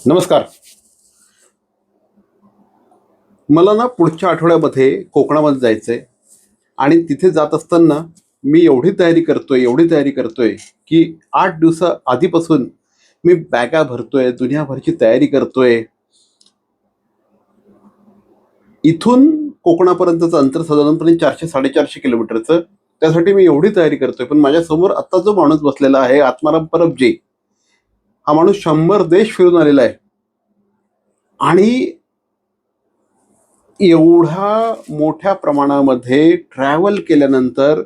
नमस्कार. मला ना पुढच्या आठवड्यामध्ये कोकणामध्ये जायचंय आणि तिथे जात असताना मी एवढी तयारी करतोय की 8 दिवसा आधीपासून मी बॅगा भरतोय, दुनियाभरची तयारी करतोय. इथून कोकणापर्यंतचं अंतर साधारणपणे 400-450 किलोमीटरचं. त्यासाठी मी एवढी तयारी करतोय, पण माझ्यासमोर आत्ता जो माणूस बसलेला आहे आत्माराम परबजी, हा माणूस 100 देश फिरून आलेला आहे. आणि एवढ्या मोठ्या प्रमाणामध्ये ट्रॅव्हल केल्यानंतर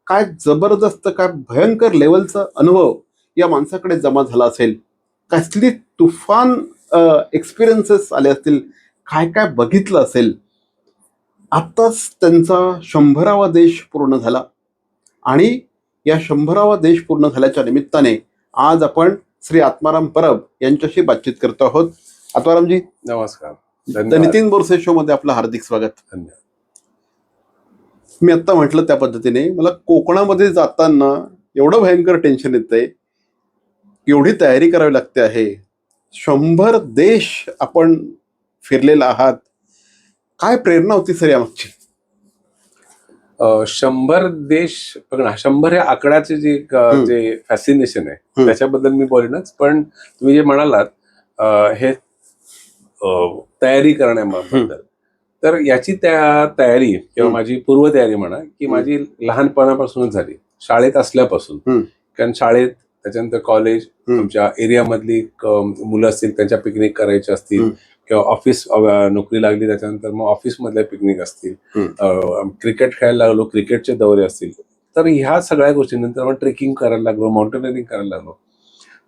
काय जबरदस्त, काय भयंकर लेवलचा अनुभव या माणसाकडे जमा झाला असेल. कसली तुफान एक्सपिरियन्सेस आले असतील, काय काय बघितलं असेल. आत्ताच त्यांचा 100वा देश पूर्ण झाला आणि या 100वा देश पूर्ण झाल्याच्या निमित्ताने आज आपण श्री आत्माराम परब यांच्याशी बातचीत करतो आहोत. आत्मारामजी नमस्कार. द नितीन बोरसे शो मध्ये आपलं हार्दिक स्वागत. धन्यवाद. मी आत्ता म्हटलं त्या पद्धतीने मला कोकणामध्ये जाताना एवढं भयंकर टेन्शन येतंय, एवढी तयारी करावी लागते आहे. 100 देश आपण फिरलेला आहात. काय प्रेरणा होती सर यामागची? 100 देश बघ ना, 100 या आकड्याचे जे फॅसिनेशन आहे त्याच्याबद्दल मी बोलेनच. पण तुम्ही जे म्हणालात हे तयारी करण्याबद्दल, तर याची तयारी किंवा माझी पूर्वतयारी म्हणा की माझी लहानपणापासूनच झाली, शाळेत असल्यापासून. कारण शाळेत, त्याच्यानंतर कॉलेज, आमच्या एरियामधली मुलं असतील त्यांच्या पिकनिक करायच्या असतील, किंवा ऑफिस नोकरी लागली त्याच्यानंतर मग ऑफिसमधल्या पिकनिक असतील, क्रिकेट खेळायला लागलो, क्रिकेटचे दौरे असतील. तर ह्या सगळ्या गोष्टींनंतर मग ट्रेकिंग करायला लागलो, माउंटेनिअरिंग करायला लागलो.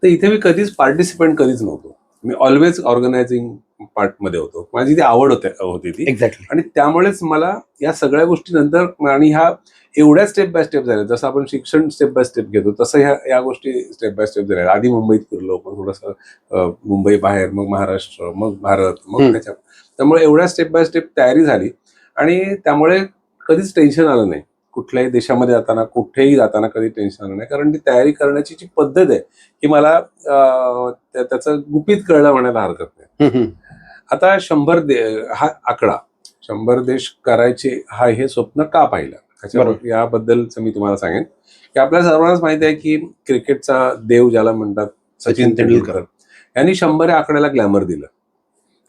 तर इथे मी कधीच पार्टिसिपेंट कधीच नव्हतो. मी ऑलवेज ऑर्गनायझिंग पार्ट मध्ये होतो. माझी ती आवड होती ती. एक्झॅक्टली. आणि त्यामुळेच मला या सगळ्या गोष्टी नंतर आणि ह्या एवढ्या स्टेप बाय स्टेप झाल्या. जसं आपण शिक्षण स्टेप बाय स्टेप घेतो तसं या गोष्टी स्टेप बाय स्टेप झाल्या. आधी मुंबईत फिरलो, पण थोडंसं मुंबई बाहेर, मग महाराष्ट्र, मग भारत, मग त्यामुळे एवढ्या स्टेप बाय स्टेप तयारी झाली. आणि त्यामुळे कधीच टेन्शन आलं नाही. कुठल्याही देशामध्ये जाताना, कुठेही जाताना कधी टेन्शन आलं नाही. कारण ती तयारी करण्याची जी पद्धत आहे की मला त्याचं गुपित कळलं म्हणायला हरकत नाही. आता 100 हा आकडा 100 देश करायचे हे स्वप्न का पाहिलं त्याच्यावर याबद्दलच मी तुम्हाला सांगेन. की आपल्या सर्वांनाच माहिती आहे की क्रिकेटचा देव ज्याला म्हणतात सचिन तेंडुलकर यांनी 100 या आकड्याला ग्लॅमर दिलं.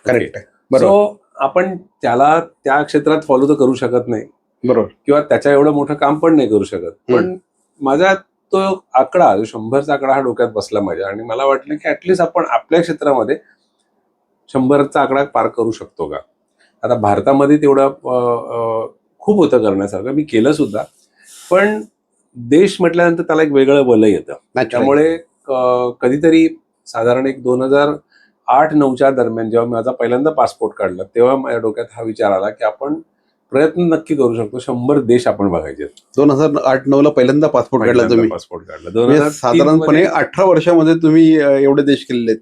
करेक्ट. सो आपण त्याला त्या क्षेत्रात फॉलो तर करू शकत नाही, बरोबर, किंवा त्याच्या एवढं मोठं काम पण नाही करू शकत. पण माझा तो आकडा 100चा आकडा हा डोक्यात बसला माझ्या, आणि मला वाटलं की ऍटलिस्ट आपण आपल्या क्षेत्रामध्ये 100चा आकडा पार करू शकतो का. आता भारतामध्ये तेवढं खूप होतं करण्यासारखं, मी केलं सुद्धा. पण देश म्हटल्यानंतर त्याला एक वेगळं बल येतं. त्यामुळे कधीतरी साधारण एक 2008-9च्या दरम्यान जेव्हा माझा पहिल्यांदा पासपोर्ट काढला, तेव्हा माझ्या डोक्यात हा विचार आला की आपण प्रयत्न नक्की करू शकतो, 100 देश आपण बघायचे. 2008-9ला पहिल्यांदा पासपोर्ट काढला तुम्ही? पासपोर्ट काढला. साधारणपणे 18 वर्षामध्ये तुम्ही एवढे देश केलेले आहेत?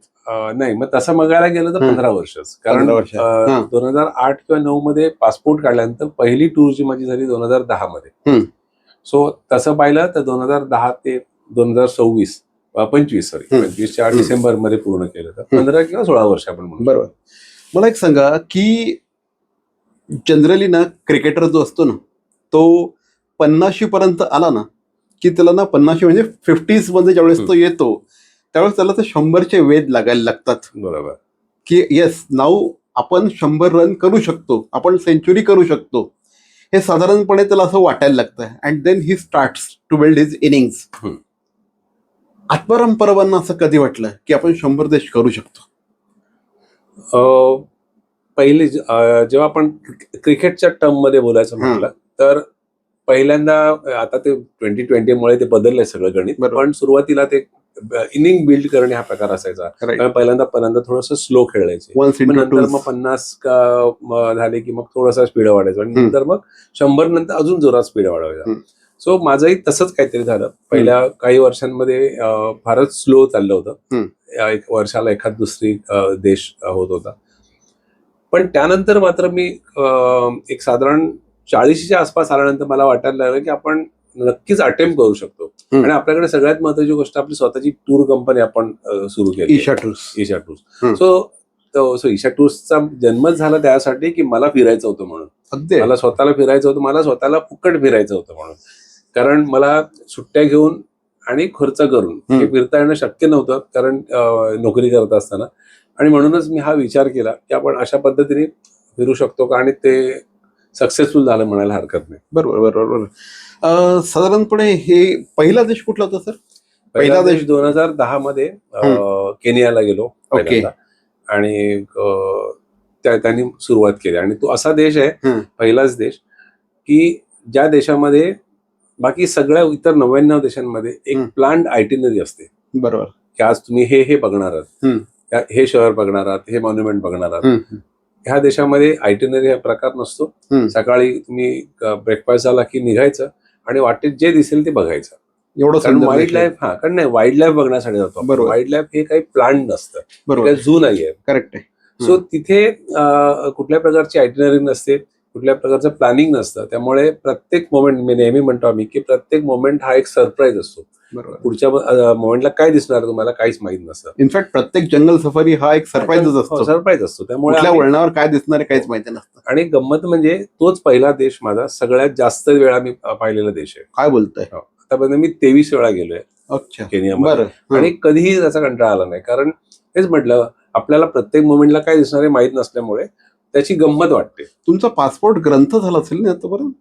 नाही, मग तसं बघायला गेलं तर 15 वर्षच. कारण 2008 किंवा 9 मध्ये पासपोर्ट काढल्यानंतर पहिली टूर जी माझी झाली 2010 मध्ये. सो तसं पाहिलं तर 2010 ते 2025च्या डिसेंबर मध्ये पूर्ण केलं. तर 15 किंवा 16 वर्ष आपण म्हणू. बरोबर. मला एक सांगा की जनरली ना क्रिकेटर जो असतो ना, तो 50 पर्यंत आला ना की त्याला ना 50 म्हणजे 50s मध्ये ज्यावेळेस तो येतो त्यावेळेस त्याला ते 100चे वेध लागायला लागतात. बरोबर. की येस, नाऊ आपण 100 रन करू शकतो, आपण सेंचुरी करू शकतो, हे साधारणपणे त्याला असं वाटायला लागतं. And then he starts to build his innings. Atmaram परबांना असं कधी वाटलं की आपण 100 देश करू शकतो? पहिले जेव्हा आपण क्रिकेटच्या टर्म मध्ये बोलायचं म्हटलं तर पहिल्यांदा, आता ते 2020 मुळे ते बदललंय सगळं गणित, पण सुरुवातीला ते इनिंग बिल्ड करणे हा प्रकार असायचा. पहिल्यांदा थोडंसं स्लो खेळायचे, नंतर मग 50 झाले की मग थोडासा स्पीड वाढायचा, आणि नंतर मग 100 नंतर अजून जोरात स्पीड वाढवायचा. सो माझंही तसंच काहीतरी झालं. पहिल्या काही वर्षांमध्ये फारच स्लो चाललं होतं. एक वर्षाला एखाद दुसरी देश होत होता. पण त्यानंतर मात्र मी एक साधारण 40च्या आसपास आल्यानंतर मला वाटायला लागलं की आपण नक्कीच अटेम्प्ट करू शकतो. आणि आपल्याकडे सगळ्यात महत्वाची गोष्ट आपली स्वतःची टूर कंपनी आपण सुरू केली, ईशा टूर्स. सो ईशा टूर्सचा जन्मच झाला त्यासाठी की मला फिरायचं होतं म्हणून. अगदी मला स्वतःला फिरायचं होतं, मला स्वतःला फुकट फिरायचं होतं म्हणून. कारण मला सुट्ट्या घेऊन आणि खर्च करून हे फिरता येणं शक्य नव्हतं, कारण नोकरी करत असताना. आणि म्हणूनच मी हा विचार केला की आपण अशा पद्धतीने फिरू शकतो का, आणि ते सक्सेसफुल झालं म्हणायला हरकत नाही. बरोबर बरोबर बरोबर. साधारणपणे हे पहिला देश कुठला होता सर? पहिला देश 2010 मध्ये केनियाला गेलो पहिल्यांदा. आणि त्यांनी सुरुवात केली. आणि तो असा देश आहे, पहिलाच देश, की ज्या देशामध्ये बाकी सगळ्या इतर 99 देशांमध्ये एक प्लॅन्ड आयटिनरी असते. बरोबर. की आज तुम्ही हे बघणार आहात, हे शहर बघणार आहात, हे मॉन्युमेंट बघणार आहात. ह्या देशामध्ये आयटिनरी हा प्रकार नसतो. सकाळी तुम्ही ब्रेकफास्ट झाला की निघायचं आणि वाटेत जे दिसेल ते बघायचं. एवढं कारण वाईल्ड लाईफ कारण नाही, वाईल्ड लाईफ बघण्यासाठी जातो. वाईल्ड लाईफ हे काही प्लॅन नसतं, काही झू नाहीये. करेक्ट आहे. सो तिथे कुठल्या प्रकारची आयटिनरी नसते, कुठल्या प्रकारचं प्लॅनिंग नसतं. त्यामुळे प्रत्येक मोमेंट, मी नेहमी म्हणतो आम्ही, की प्रत्येक मोमेंट हा एक सरप्राईज असतो. पुढच्या मोमेंटला काय दिसणार तुम्हाला काहीच माहित नसतं. इनफॅक्ट प्रत्येक जंगल सफारी हा एक सरप्राईजच असतो. सरप्राईज असतो. त्यामुळे वळणावर काय दिसणार काहीच माहिती नसतं. आणि गंमत म्हणजे तोच पहिला देश माझा सगळ्यात जास्त वेळा मी पाहिलेला देश आहे. काय बोलताय? आतापर्यंत मी 23 वेळा गेलोय केनियामध्ये. आणि कधीही त्याचा कंटाळा आला नाही. कारण तेच म्हटलं, आपल्याला प्रत्येक मोमेंटला काय दिसणार हे माहित नसल्यामुळे त्याची गंमत वाटते. तुमचा पासपोर्ट ग्रंथ झाला असेल ना आतापर्यंत?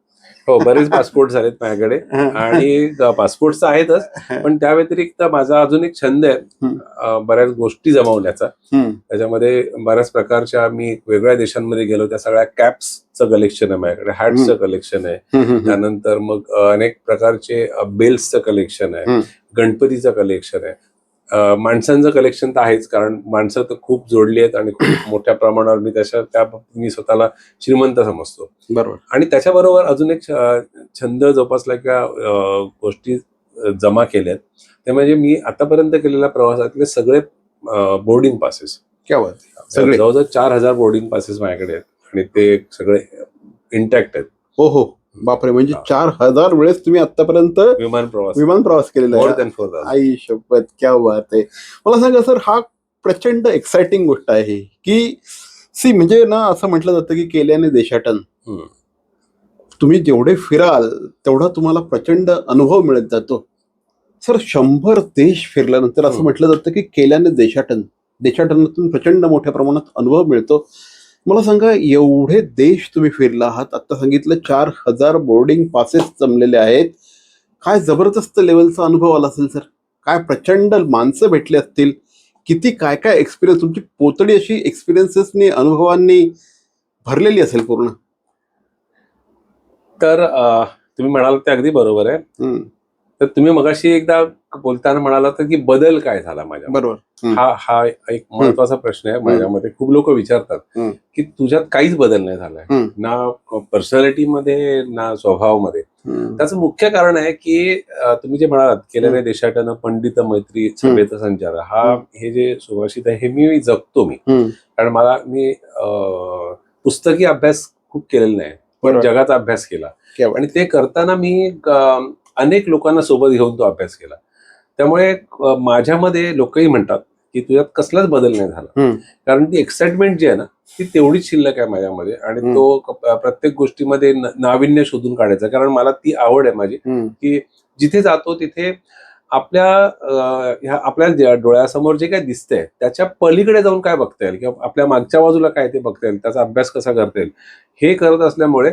हो, बरेच पासपोर्ट झालेत माझ्याकडे. आणि पासपोर्ट तर आहेतच, पण त्या व्यतिरिक्त माझा अजून एक छंद आहे बऱ्याच गोष्टी जमवण्याचा. त्याच्यामध्ये बऱ्याच प्रकारच्या, मी वेगवेगळ्या देशांमध्ये गेलो, त्या सगळ्या कॅप्सचं कलेक्शन आहे माझ्याकडे, हॅट्सचं कलेक्शन आहे. त्यानंतर मग अनेक प्रकारचे बेल्सचं कलेक्शन आहे, गणपतीचं कलेक्शन आहे. माणसांचं कलेक्शन तर आहेच, कारण माणसं तर खूप जोडली आहेत आणि खूप मोठ्या प्रमाणावर मी स्वतःला श्रीमंत समजतो. बरोबर. आणि त्याच्याबरोबर अजून एक छंद जोपासला किंवा गोष्टी जमा केल्यात, ते म्हणजे मी आतापर्यंत केलेल्या प्रवासातले सगळे बोर्डिंग पासेस. जवळजवळ 4000 बोर्डिंग पासेस माझ्याकडे आहेत आणि ते सगळे इंटॅक्ट आहेत. हो, बापरे. म्हणजे 4000 वेळेस तुम्ही आतापर्यंत विमान प्रवास केलेला आहे. आई शपथ, क्या बात आहे. मला सांगा सर, हा प्रचंड एक्साइटिंग गोष्ट आहे की म्हणजे ना, असं म्हटलं जातं की केल्याने देशाटन. तुम्ही जेवढे फिराल तेवढा तुम्हाला प्रचंड अनुभव मिळत जातो. सर, 100 देश फिरल्यानंतर असं म्हटलं जातं की केल्याने देशाटनातून प्रचंड मोठ्या प्रमाणात अनुभव मिळतो. मला सांगा, एवढे देश तुम्ही फिरला आहात, आता सांगितलं 4000 बोर्डिंग पासेस जमलेले आहेत. काय जबरदस्त लेवलचा अनुभव आला असेल सर. काय प्रचंड माणसं भेटली असतील. किती काय काय एक्सपिरियन्स, तुमची पोतडी अशी एक्सपिरियन्सेसनी, अनुभवांनी भरलेली असेल पूर्ण. तर तुम्ही म्हणाल ते अगदी बरोबर आहे. तर तुम्ही मगाशी एकदा बोलताना म्हणाला तर की बदल काय झाला माझ्या. बरोबर. हा एक महत्वाचा प्रश्न आहे माझ्यामध्ये. खूप लोक विचारतात की तुझ्यात काहीच बदल नाही झालाय, ना पर्सनॅलिटीमध्ये ना स्वभावामध्ये. त्याचं मुख्य कारण आहे की तुम्ही जे म्हणालात, केल्याने देशाटन पंडित मैत्री सभेत संचार, हे जे सुभाषित आहे हे मी जगतो. कारण मी पुस्तकी अभ्यास खूप केलेला नाही, पण जगाचा अभ्यास केला. आणि ते करताना मी अनेक लोकांना सोबत घेऊन तो अभ्यास केला. त्यामुळे माझ्यामध्ये लोकही म्हणतात की तुझ्यात कसलाच बदल नाही झाला. कारण ती एक्साइटमेंट जी आहे ना, ती तेवढीच शिल्लक आहे माझ्यामध्ये. आणि तो प्रत्येक गोष्टीमध्ये नाविन्य शोधून काढायचा. कारण मला ती आवड आहे माझी, की जिथे जातो तिथे आपल्या डोळ्यासमोर जे काय दिसतंय त्याच्या पलीकडे जाऊन काय बघता येईल, किंवा आपल्या मागच्या बाजूला काय ते बघता येईल, त्याचा अभ्यास कसा करता येईल, हे करत असल्यामुळे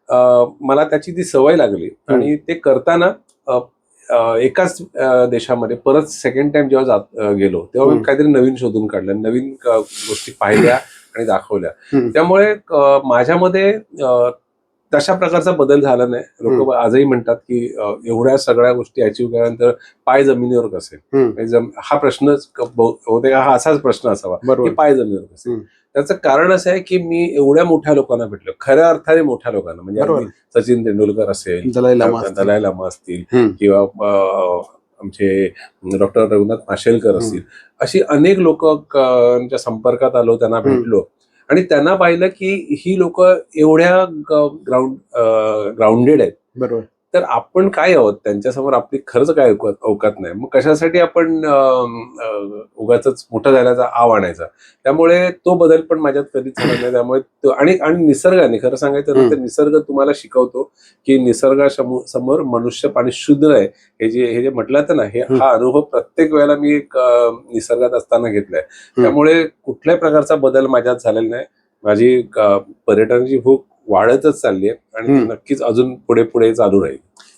मला त्याची ती सवय लागली. आणि ते करताना एकाच देशामध्ये परत सेकंड टाइम जेव्हा गेलो तेव्हा मी काहीतरी नवीन शोधून काढलं, नवीन गोष्टी पाहिल्या आणि दाखवल्या. त्यामुळे माझ्यामध्ये तशा प्रकारचा बदल झाला नाही. लोक आजही म्हणतात की एवढ्या सगळ्या गोष्टी अचीव्ह केल्यानंतर पाय जमिनीवर कसे, हा प्रश्नच होते का, हा असाच प्रश्न असावा की पाय जमिनीवर कसे. त्याचं कारण असं आहे की मी एवढ्या मोठ्या लोकांना भेटलो, खऱ्या अर्थाने मोठ्या लोकांना. म्हणजे सचिन तेंडुलकर असेल, दलाई लामा असतील, किंवा आमचे डॉक्टर रघुनाथ माशेलकर असतील, अशी अनेक लोकांच्या संपर्कात आलो, त्यांना भेटलो आणि त्यांना पाहिलं की ही लोक एवढ्या ग्राउंडेड आहेत. तर आपण काय आहोत त्यांच्यासमोर, आपली खरंच काय अवकात नाही. मग कशासाठी आपण उगाच मोठं झाल्याचा आव आणायचा. त्यामुळे तो बदल पण माझ्यात कधीच झाला नाही. त्यामुळे आणि निसर्गाने, खरं सांगायचं ना तर निसर्ग तुम्हाला शिकवतो की निसर्गासमोर मनुष्य पाणी शूद्र आहे. हे जे म्हटलं जातं ना, हा अनुभव प्रत्येक वेळेला मी एक निसर्गात असताना घेतलाय. त्यामुळे कुठल्याही प्रकारचा बदल माझ्यात झालेला नाही. माझी पर्यटनाची भूक वाढतच चालली आहे आणि ती नक्कीच अजून पुढे पुढे चालू राहील.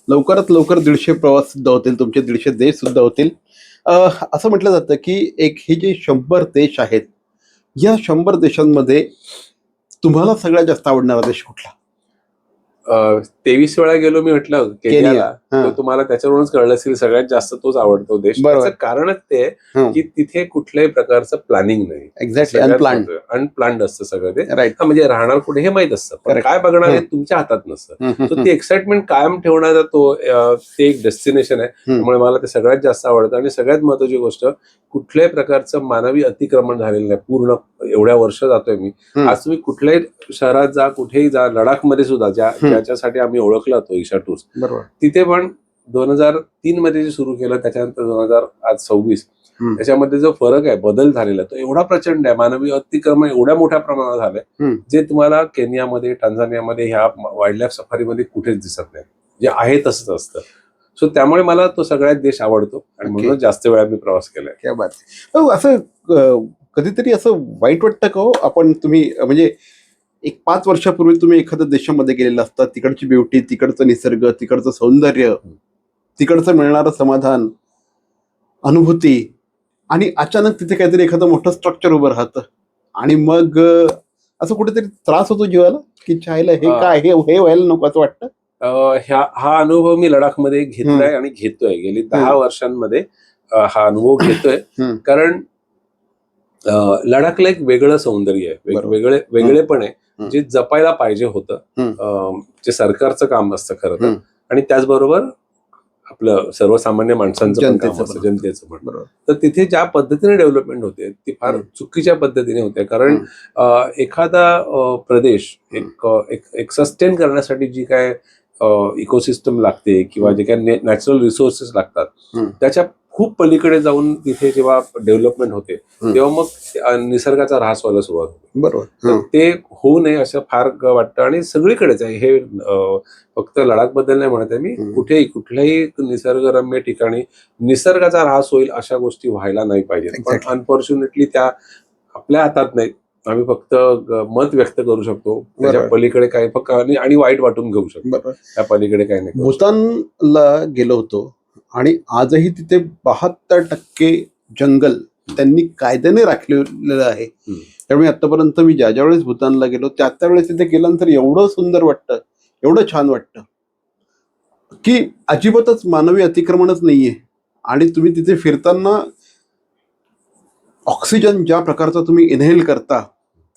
लवकरात लवकर 150 प्रवास सुद्धा होतील, तुमचे 150 देश सुद्धा होतील. असं म्हटलं जातं की हे जे 100 देश आहेत, या 100 देशांमध्ये तुम्हाला सगळ्यात जास्त आवडणारा देश कुठला? 23 वेळा गेलो मी म्हटलं केनियाला, हां. तर तुम्हाला त्याच्यावरूनच कळलं असेल सगळ्यात जास्त तोच आवडतो देश. बरोबर. त्याचं कारणच ते आहे की तिथे कुठल्याही प्रकारचं प्लॅनिंग नाही. एक्झॅक्टली, अनप्लॅन्ड असतं सगळं ते. राईट. म्हणजे राहणार कुठे हे माहित असतं, पण Correct. काय बघणार हे तुमच्या हातात नसतं. सो ती एक्साइटमेंट कायम ठेवणारा ते एक डेस्टिनेशन आहे. त्यामुळे मला ते सगळ्यात जास्त आवडतं. आणि सगळ्यात महत्वाची गोष्ट, कुठल्याही प्रकारचं मानवी अतिक्रमण झालेलं नाही. पूर्ण एवढ्या वर्ष जातोय मी. आज तुम्ही कुठल्याही शहरात जा, कुठेही जा, लडाखमध्ये सुद्धा ज्याच्यासाठी आम्ही ओळखला होतो ईशा टूर्स, बरोबर. तिथे पण 2003 मध्ये जे सुरू केलं, त्याच्यानंतर 2026 त्याच्यामध्ये जो फरक आहे, बदल झालेला तो एवढा प्रचंड आहे. मानवी अतिक्रमण एवढ्या मोठ्या प्रमाणात झालंय, जे तुम्हाला केनियामध्ये, टांझानियामध्ये, ह्या वाईल्ड लाईफ सफारीमध्ये कुठेच दिसत नाही. जे आहे तसंच असतं. सो त्यामुळे मला तो सगळ्यात देश आवडतो आणि म्हणून जास्त वेळा मी प्रवास केलाय. क्या बात आहे. असं कधीतरी असं वाईट वाटतं का हो, तुम्ही म्हणजे एक 5 वर्षापूर्वी तुम्ही एखाद्या देशामध्ये गेलेला असता, तिकडची ब्युटी, तिकडचं निसर्ग, तिकडचं सौंदर्य, तिकडचं मिळणारं समाधान, अनुभूती, आणि अचानक तिथे काहीतरी एखादं मोठं स्ट्रक्चर उभं राहतं आणि मग असं कुठेतरी त्रास होतो जीवाला की चायला हे काय, हे व्हायला नको असं वाटतं? हा अनुभव मी लडाखमध्ये घेतलाय आणि घेतोय. गेली 10 वर्षांमध्ये हा अनुभव घेतोय. कारण लडाखला एक वेगळं सौंदर्य आहे, वेगळेपण आहे, जे जपायला पाहिजे होतं, जे सरकारचं काम असतं खरं तर. आणि त्याचबरोबर आपलं सर्वसामान्य माणसांचं पण काम असतं, जनतेचं पण. तर तिथे ज्या पद्धतीने डेव्हलपमेंट होते ती फार चुकीच्या पद्धतीने होते. कारण एखादा प्रदेश एक सस्टेन करण्यासाठी जी काय इकोसिस्टम लागते किंवा जे काय नॅचरल रिसोर्सेस लागतात, त्याच्या खूप पलीकडे जाऊन तिथे जेव्हा डेव्हलपमेंट होते, तेव्हा मग निसर्गाचा ऱ्हास व्हायला सुरुवात होते. बरोबर. तर ते होऊ नये असं फार वाटतं. आणि सगळीकडेच आहे हे, फक्त लडाख बद्दल नाही म्हणत आहे मी. कुठल्याही निसर्गरम्य ठिकाणी निसर्गाचा ऱ्हास होईल अशा गोष्टी व्हायला नाही पाहिजेत. पण अनफॉर्च्युनेटली त्या आपल्या हातात नाही. आम्ही फक्त मत व्यक्त करू शकतो, त्याच्या पलीकडे काय फक्त आणि वाईट वाटून घेऊ शकतो, त्या पलीकडे काही नाही. भूतानला गेलो होतो आणि आजही तिथे 72% जंगल त्यांनी कायद्याने राखलेलं आहे. त्यामुळे आतापर्यंत मी ज्या वेळेस भूतानला गेलो, त्या वेळेस तिथे गेल्यानंतर एवढं सुंदर वाटतं, एवढं छान वाटतं की अजिबातच मानवी अतिक्रमणच नाहीये. आणि तुम्ही तिथे फिरताना ऑक्सिजन ज्या प्रकारचा तुम्ही इनहेल करता,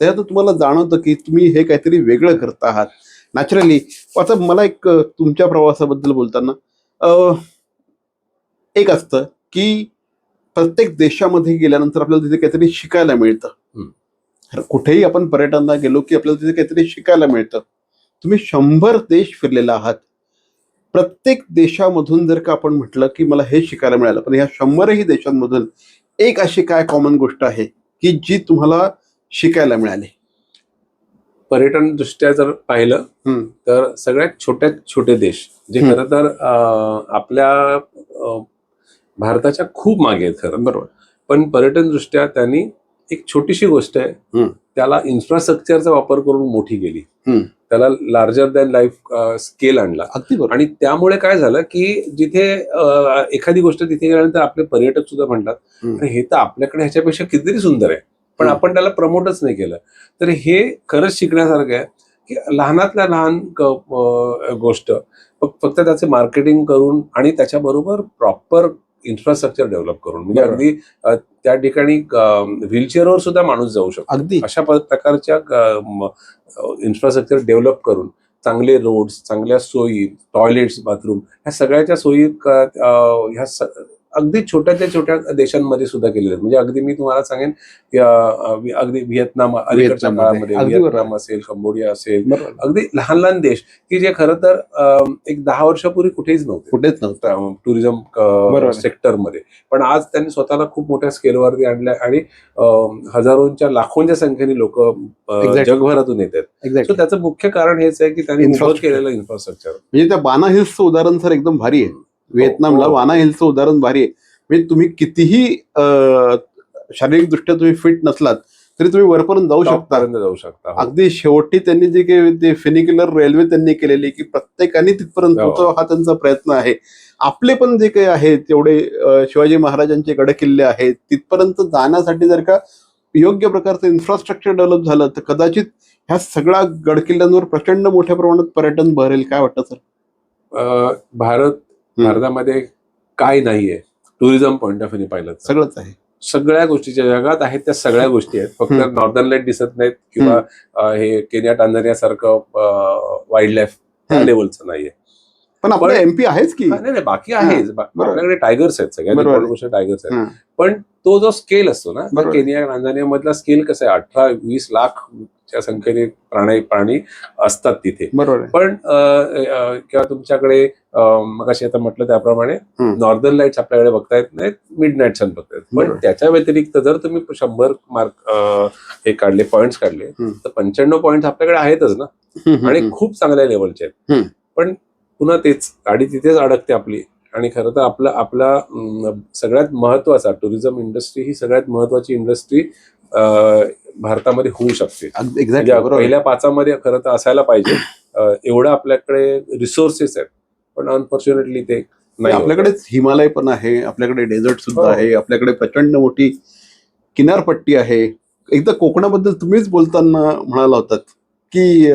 त्यातून तुम्हाला जाणवतं की तुम्ही हे काहीतरी वेगळं करत आहात नॅचरली. आता मला एक तुमच्या प्रवासाबद्दल बोलताना एक असतं की प्रत्येक देशामध्ये गेल्यानंतर आपल्याला तिथे काहीतरी शिकायला मिळतं. कुठेही आपण पर्यटनाला गेलो की आपल्याला तिथे काहीतरी शिकायला मिळतं. तुम्ही 100 देश फिरलेला आहात. प्रत्येक देशामधून जर का आपण म्हटलं की मला हे शिकायला मिळालं, पण ह्या 100ही देशांमधून एक अशी काय कॉमन गोष्ट आहे की जी तुम्हाला शिकायला मिळाली? पर्यटन दृष्ट्या जर पाहिलं तर सगळ्यात छोट्यात छोटे देश, जे खरं तर आपल्या भारताच्या खूप मागे आहेत खरं. बरोबर. पण पर्यटन दृष्ट्या त्यांनी एक छोटीशी गोष्ट आहे, त्याला इन्फ्रास्ट्रक्चरचा वापर करून मोठी केली. त्याला लार्जर दॅन लाईफ स्केल आणला. आणि त्यामुळे काय झालं की जिथे एखादी गोष्ट तिथे गेल्यानंतर आपले पर्यटक सुद्धा म्हणतात हे तर आपल्याकडे ह्याच्यापेक्षा कितीतरी सुंदर आहे, पण आपण त्याला प्रमोटच नाही केलं. तर हे खरंच शिकण्यासारखं आहे की लहानातल्या लहान गोष्ट फक्त त्याचे मार्केटिंग करून आणि त्याच्याबरोबर प्रॉपर इन्फ्रास्ट्रक्चर डेव्हलप करून, म्हणजे अगदी त्या ठिकाणी व्हीलचेअरवर सुद्धा माणूस जाऊ शकतो, अशा प्रकारच्या इन्फ्रास्ट्रक्चर डेव्हलप करून, चांगले रोड्स, चांगल्या सोयी, टॉयलेट्स, बाथरूम, ह्या सगळ्याच्या सोयी ह्या अगदी छोट्याच्या छोट्या देशांमध्ये सुद्धा केलेले आहेत. म्हणजे अगदी मी तुम्हाला सांगेन की अगदी व्हिएतनाम अलीकडच्या व्हिएतनाममध्ये. काळामध्ये अगदी बरोबर. व्हिएतनाम असेल, कंबोडिया असेल, बरोबर. अगदी लहान लहान देश की जे खरं तर एक 10 वर्षापूर्वी कुठेच नव्हते कुठेच नव्हतं. टुरिझम बरोबर. सेक्टरमध्ये. पण आज त्यांनी स्वतःला खूप मोठ्या स्केलवरती आणलंय आणि हजारोंच्या लाखोंच्या संख्येने लोक Exactly. जगभरातून येतात. So exactly. त्याचं मुख्य कारण हेच आहे की त्यांनी उभं Infrastructure. केलेलं इन्फ्रास्ट्रक्चर. म्हणजे त्या बाना हिल्सचं उदाहरण सर एकदम भारी आहे. व्हिएतनामला हो. बाना हिल्सचं उदाहरण भारी आहे. म्हणजे तुम्ही कितीही शारीरिकदृष्ट्या तुम्ही फिट नसलात तरी तुम्ही वरपर्यंत जाऊ शकता. जाऊ शकता. हो. अगदी शेवटी त्यांनी जे काही ते फेनिक्युलर रेल्वे त्यांनी केलेली की प्रत्येकाने तिथपर्यंत हो. पोहोचावं हा त्यांचा प्रयत्न आहे. आपले पण जे काही आहे तेवढे शिवाजी महाराजांचे गडकिल्ले आहेत तिथपर्यंत जाण्यासाठी जर का योग्य प्रकारचं इन्फ्रास्ट्रक्चर डेव्हलप झालं तर कदाचित ह्या सगळ्या गडकिल्ल्यांवर प्रचंड मोठ्या प्रमाणात पर्यटन भरेल. काय वाटतं सर? भारतामध्ये काय नाहीये टुरिझम पॉईंट ऑफ व्ह्यू पाहिलं तर सगळंच आहे. सगळ्या गोष्टी ज्या जगात आहेत त्या सगळ्या गोष्टी आहेत. फक्त नॉर्दर्न लाईट दिसत नाहीत किंवा हे केनिया टांझानिया सारखं वाईल्ड लाईफ त्या लेवलचं नाहीये. पण आपलं एमपी आहेच की. नाही बाकी आहेच. आपल्याकडे टायगर्स आहेत, सगळ्यात बरोबर. गोष्ट टायगर्स आहेत. हं. पण तो जो स्केल असतो ना बरोबर. केनिया टांझानिया मधला स्केल कसा आहे 18-20 लाखच्या संख्येने प्राणी असतात तिथे. बरोबर आहे. पण किंवा तुमच्याकडे मगाशी आता म्हटलं त्याप्रमाणे नॉर्दर्न लाईट्स आपल्याकडे बघता येत नाहीत, मिड नाईट सन बघता येत. पण बरोबर. त्याच्या व्यतिरिक्त जर तुम्ही 100 मार्क हे काढले, पॉईंट्स काढले तर 95 पॉईंट्स आपल्याकडे आहेतच ना आणि खूप चांगल्या लेवलचे आहेत. पण पुन्हा तेच गाडी तिथेच अडकते आपली. आणि खरं तर आपला सगळ्यात महत्वाचा टुरिझम इंडस्ट्री ही सगळ्यात महत्वाची इंडस्ट्री भारतामध्ये होऊ शकते. एक्झॅक्टली. पहिल्या 5 मध्ये खरं तर असायला पाहिजे. एवढं आपल्याकडे रिसोर्सेस आहेत पण अनफॉर्च्युनेटली ते नाही. आपल्याकडे हिमालय पण आहे, आपल्याकडे डेझर्ट सुद्धा हो. आहे, आपल्याकडे प्रचंड मोठी किनारपट्टी आहे. एकदा कोकणाबद्दल तुम्हीच बोलताना म्हणाला होतात की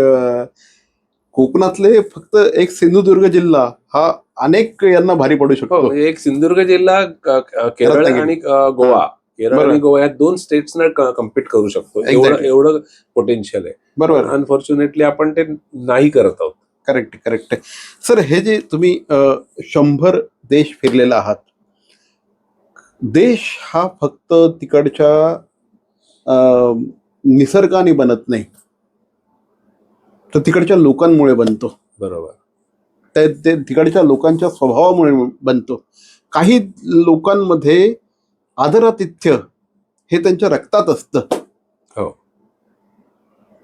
कोकणातले फक्त एक सिंधुदुर्ग जिल्हा हा अनेक यांना भारी पडू शकतो. एक सिंधुदुर्ग जिल्हा केरळ रत्नागिरी. आणि गोवा, केरळ आणि गोवा या 2 स्टेट्सना कम्पीट करू शकतो. Exactly. एवढं पोटेन्शियल आहे. बरोबर. अनफॉर्च्युनेटली आपण ते नाही करत आहोत. करेक्ट. सर, हे जे तुम्ही 100 देश फिरलेला आहात, देश हा फक्त तिकडच्या निसर्गाने बनत नाही तर तिकडच्या लोकांमुळे बनतो. बरोबर. ते तिकडच्या लोकांच्या स्वभावामुळे बनतो. काही लोकांमध्ये आदरातिथ्य हे त्यांच्या रक्तात असतं. हो.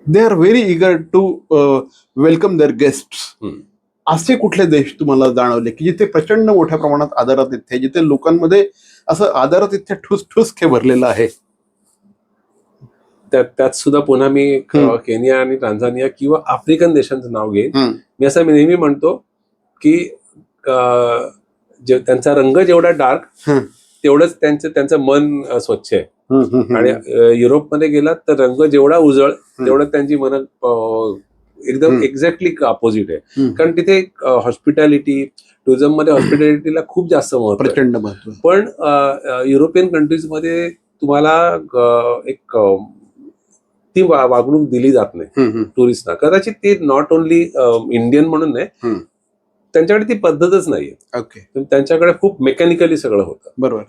They are very eager to welcome their guests. असे कुठले देश तुम्हाला जाणवले की जिथे प्रचंड मोठ्या प्रमाणात आदरातिथ्य, जिथे लोकांमध्ये असं आदरातिथ्य ठुसठुसके भरलेलं आहे? त्यात सुद्धा पुन्हा मी केनिया आणि टांझानिया किंवा आफ्रिकन देशांचं नाव घेईन. मी असं नेहमी म्हणतो की त्यांचा रंग जेवढा डार्क तेवढंच त्यांचं मन स्वच्छ आहे. आणि युरोपमध्ये गेलात तर रंग जेवढा उजळ तेवढं त्यांची मन एकदम एक्झॅक्टली अपोजिट आहे. कारण तिथे हॉस्पिटॅलिटी, टुरिझम मध्ये हॉस्पिटॅलिटीला खूप जास्त महत्व, प्रचंड महत्व. पण युरोपियन कंट्रीजमध्ये तुम्हाला एक ती वागणूक दिली जात नाही टुरिस्टना. कदाचित ते नॉट ओनली इंडियन म्हणून नाही, त्यांच्याकडे ती पद्धतच नाहीये. ओके. त्यांच्याकडे खूप मेकॅनिकली सगळं होतं. बरोबर.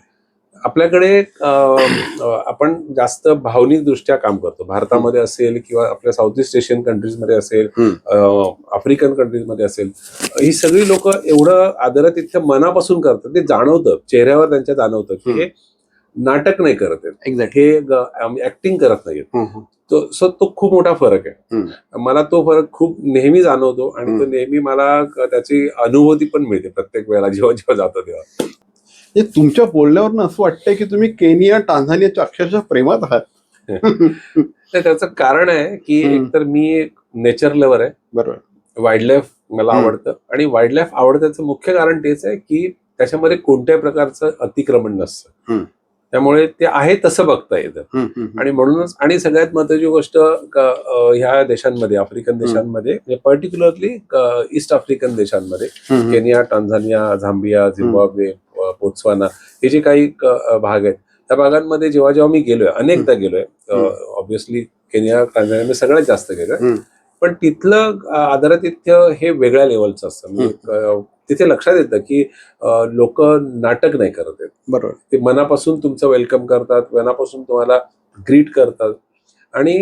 आपल्याकडे आपण जास्त भावनिक दृष्ट्या काम करतो. भारतामध्ये असेल किंवा आपल्या साऊथ ईस्ट एशियन कंट्रीजमध्ये असेल, आफ्रिकन कंट्रीजमध्ये असेल, ही सगळी लोक एवढं आदरातिथ्य मनापासून करतात. ते जाणवतं, चेहऱ्यावर त्यांच्या जाणवतं की हे नाटक नाही करत आहेत, हे ऍक्टिंग करत नाहीत. सो तो खूप मोठा फरक आहे. मला तो फरक खूप नेहमी जाणवतो आणि तो नेहमी मला त्याची अनुभूती पण मिळते प्रत्येक वेळेला जेव्हा जातो तेव्हा. तुमच्या बोलण्यावरून असं वाटतंय की तुम्ही केनिया टांझानियाच्या अक्षरशः प्रेमात आहात. त्याचं कारण आहे की एकतर मी नेचर लव्हर आहे. बरोबर. वाईल्ड लाईफ मला आवडतं आणि वाईल्ड लाईफ आवडण्याचं मुख्य कारण तेच आहे की त्याच्यामध्ये कोणत्याही प्रकारचं अतिक्रमण नसतं. त्यामुळे ते आहे तसं बघता येतं. आणि म्हणूनच, आणि सगळ्यात महत्वाची गोष्ट ह्या देशांमध्ये, आफ्रिकन देशांमध्ये, पर्टिक्युलरली ईस्ट आफ्रिकन देशांमध्ये, Kenya, Tanzania, Zambia, Zimbabwe, Botswana, हे जे काही भाग आहेत, त्या भागांमध्ये जेव्हा मी गेलोय, अनेकदा गेलोय, ऑब्व्हियसली केनिया, टांझानिया मी सगळ्यात जास्त गेलोय. पण तिथलं आदरातिथ्य हे वेगळ्या लेवलचं असतं. म्हणजे तिथे लक्षात येतं की लोक नाटक नाही करत आहेत. बरोबर. ते मनापासून तुमचं वेलकम करतात, मनापासून तुम्हाला ग्रीट करतात. आणि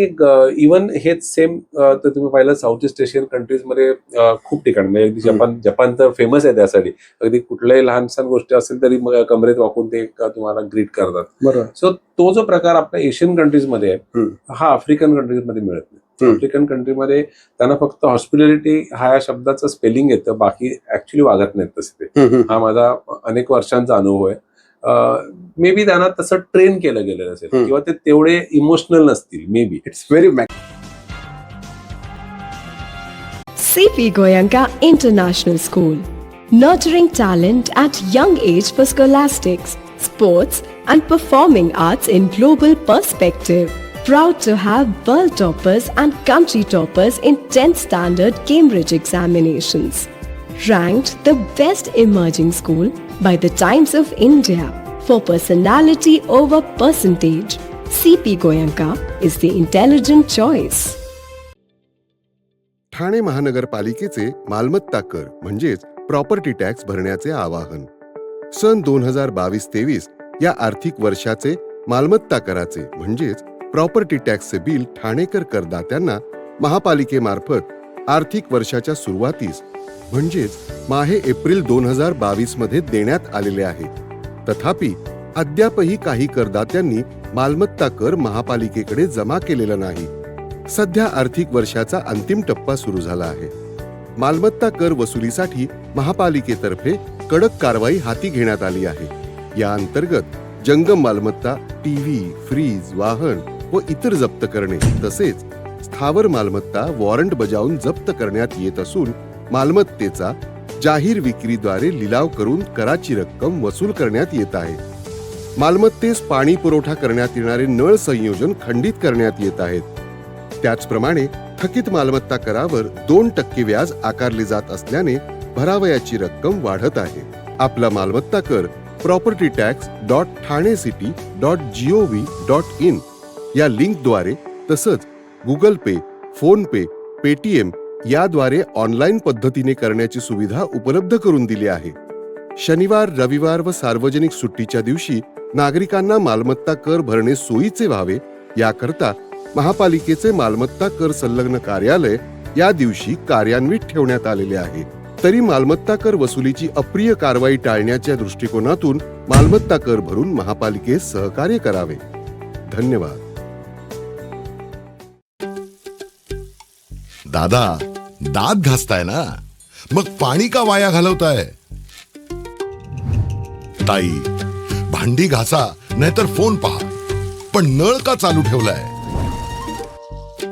इवन हेच सेम तर तुम्ही पाहिलं साऊथ ईस्ट एशियन कंट्रीजमध्ये खूप ठिकाणी, म्हणजे अगदी जपान तर फेमस आहे त्यासाठी. अगदी कुठल्याही लहान सहान गोष्टी असेल तरी मग कमरेत वाकून ते तुम्हाला ग्रीट करतात. बरोबर. सो तो जो प्रकार आपल्या एशियन कंट्रीजमध्ये आहे हा आफ्रिकन कंट्रीजमध्ये मिळत नाही. आफ्रिकन कंट्रीमध्ये त्यांना फक्त हॉस्पिटॅलिटी हा या शब्दाचं स्पेलिंग येतं, बाकी ऍक्च्युली वागत नाहीत तसे ते. हा माझा अनेक वर्षांचा अनुभव आहे. मे बी त्यांना तसं ट्रेन केलं गेलेलं असेल किंवा ते तेवढे इमोशनल नसतील may be. It's very CP Goenka International School, nurturing talent at young age for scholastics, sports and performing arts in global perspective. Proud to have world toppers and country toppers in 10th standard Cambridge examinations. Ranked the best emerging school by the Times of India for personality over percentage. CP Goenka is the intelligent choice. Thane महानगरपालिकेचे मालमत्ता कर म्हणजेच property tax भरण्याचे आवाहन. सन 2022-23 या आर्थिक वर्षाचे मालमत्ता कराचे म्हणजेच प्रॉपर्टी टॅक्सचे बिल ठाणेकर करदात्यांना महापालिकेमार्फत आर्थिक वर्षाच्या सुरुवातीस म्हणजेच माहे एप्रिल 2022 मध्ये देण्यात आलेले आहे. तथापि अद्यापही काही करदात्यांनी मालमत्ता कर महापालिकेकडे जमा केलेला नाही. सध्या आर्थिक वर्षाचा अंतिम टप्पा सुरू झाला आहे. मालमत्ता कर वसुलीसाठी महापालिकेतर्फे कडक कारवाई हाती घेण्यात आली आहे. या अंतर्गत जंगम मालमत्ता, टीव्ही, फ्रीज, वाहन व इतर जप्त करणे तसेच स्थावर मालमत्ता वॉरंट बजावून जप्त करण्यात येत असून मालमत्तेचा जाहीर विक्रीद्वारे लिलाव करून कराची रक्कम वसूल करण्यात येत आहे. मालमत्तेस पाणी पुरवठा करण्यात येणारे नळ संयोजन खंडित करण्यात येत आहेत. त्याचप्रमाणे थकीत मालमत्ता करावर 2% व्याज आकारले जात असल्याने भरावयाची रक्कम वाढत आहे. आपला मालमत्ता कर propertytax.thanecity.gov.in या लिंकद्वारे तसंच गुगल पे, फोन पे, पेटीएम याद्वारे ऑनलाईन पद्धतीने करण्याची सुविधा उपलब्ध करून दिली आहे. शनिवार, रविवार व सार्वजनिक सुट्टीच्या दिवशी नागरिकांना मालमत्ता कर भरणे सोयीचे व्हावे याकरता महापालिकेचे मालमत्ता कर संलग्न कार्यालय या दिवशी कार्यान्वित ठेवण्यात आलेले आहे. तरी मालमत्ता कर वसुलीची अप्रिय कारवाई टाळण्याच्या दृष्टिकोनातून मालमत्ता कर भरून महापालिकेस सहकार्य करावे. धन्यवाद. दादा, दात घासताय ना, मग पाणी का वाया घालवताय? ताई, भांडी घासा नाहीतर फोन पहा, पण नळ का चालू ठेवलाय?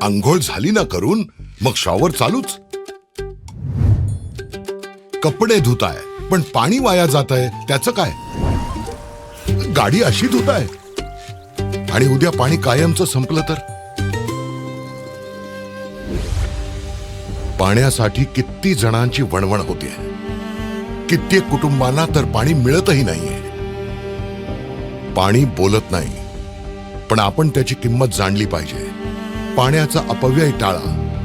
अंघोळ झाली ना करून मग शॉवर चालूच. कपडे धुताय पण पाणी वाया जातंय, त्याचं काय? गाडी अशी धुताय आणि उद्या पाणी कायमचं संपलं तर? पाण्यासाठी किती जणांची वणवण होते. कित्येक कुटुंबांना तर पाणी मिळतही नाहीये. पाणी बोलत नाही, पण आपण त्याची किंमत जाणली पाहिजे. पाण्याचा अपव्यय टाळा,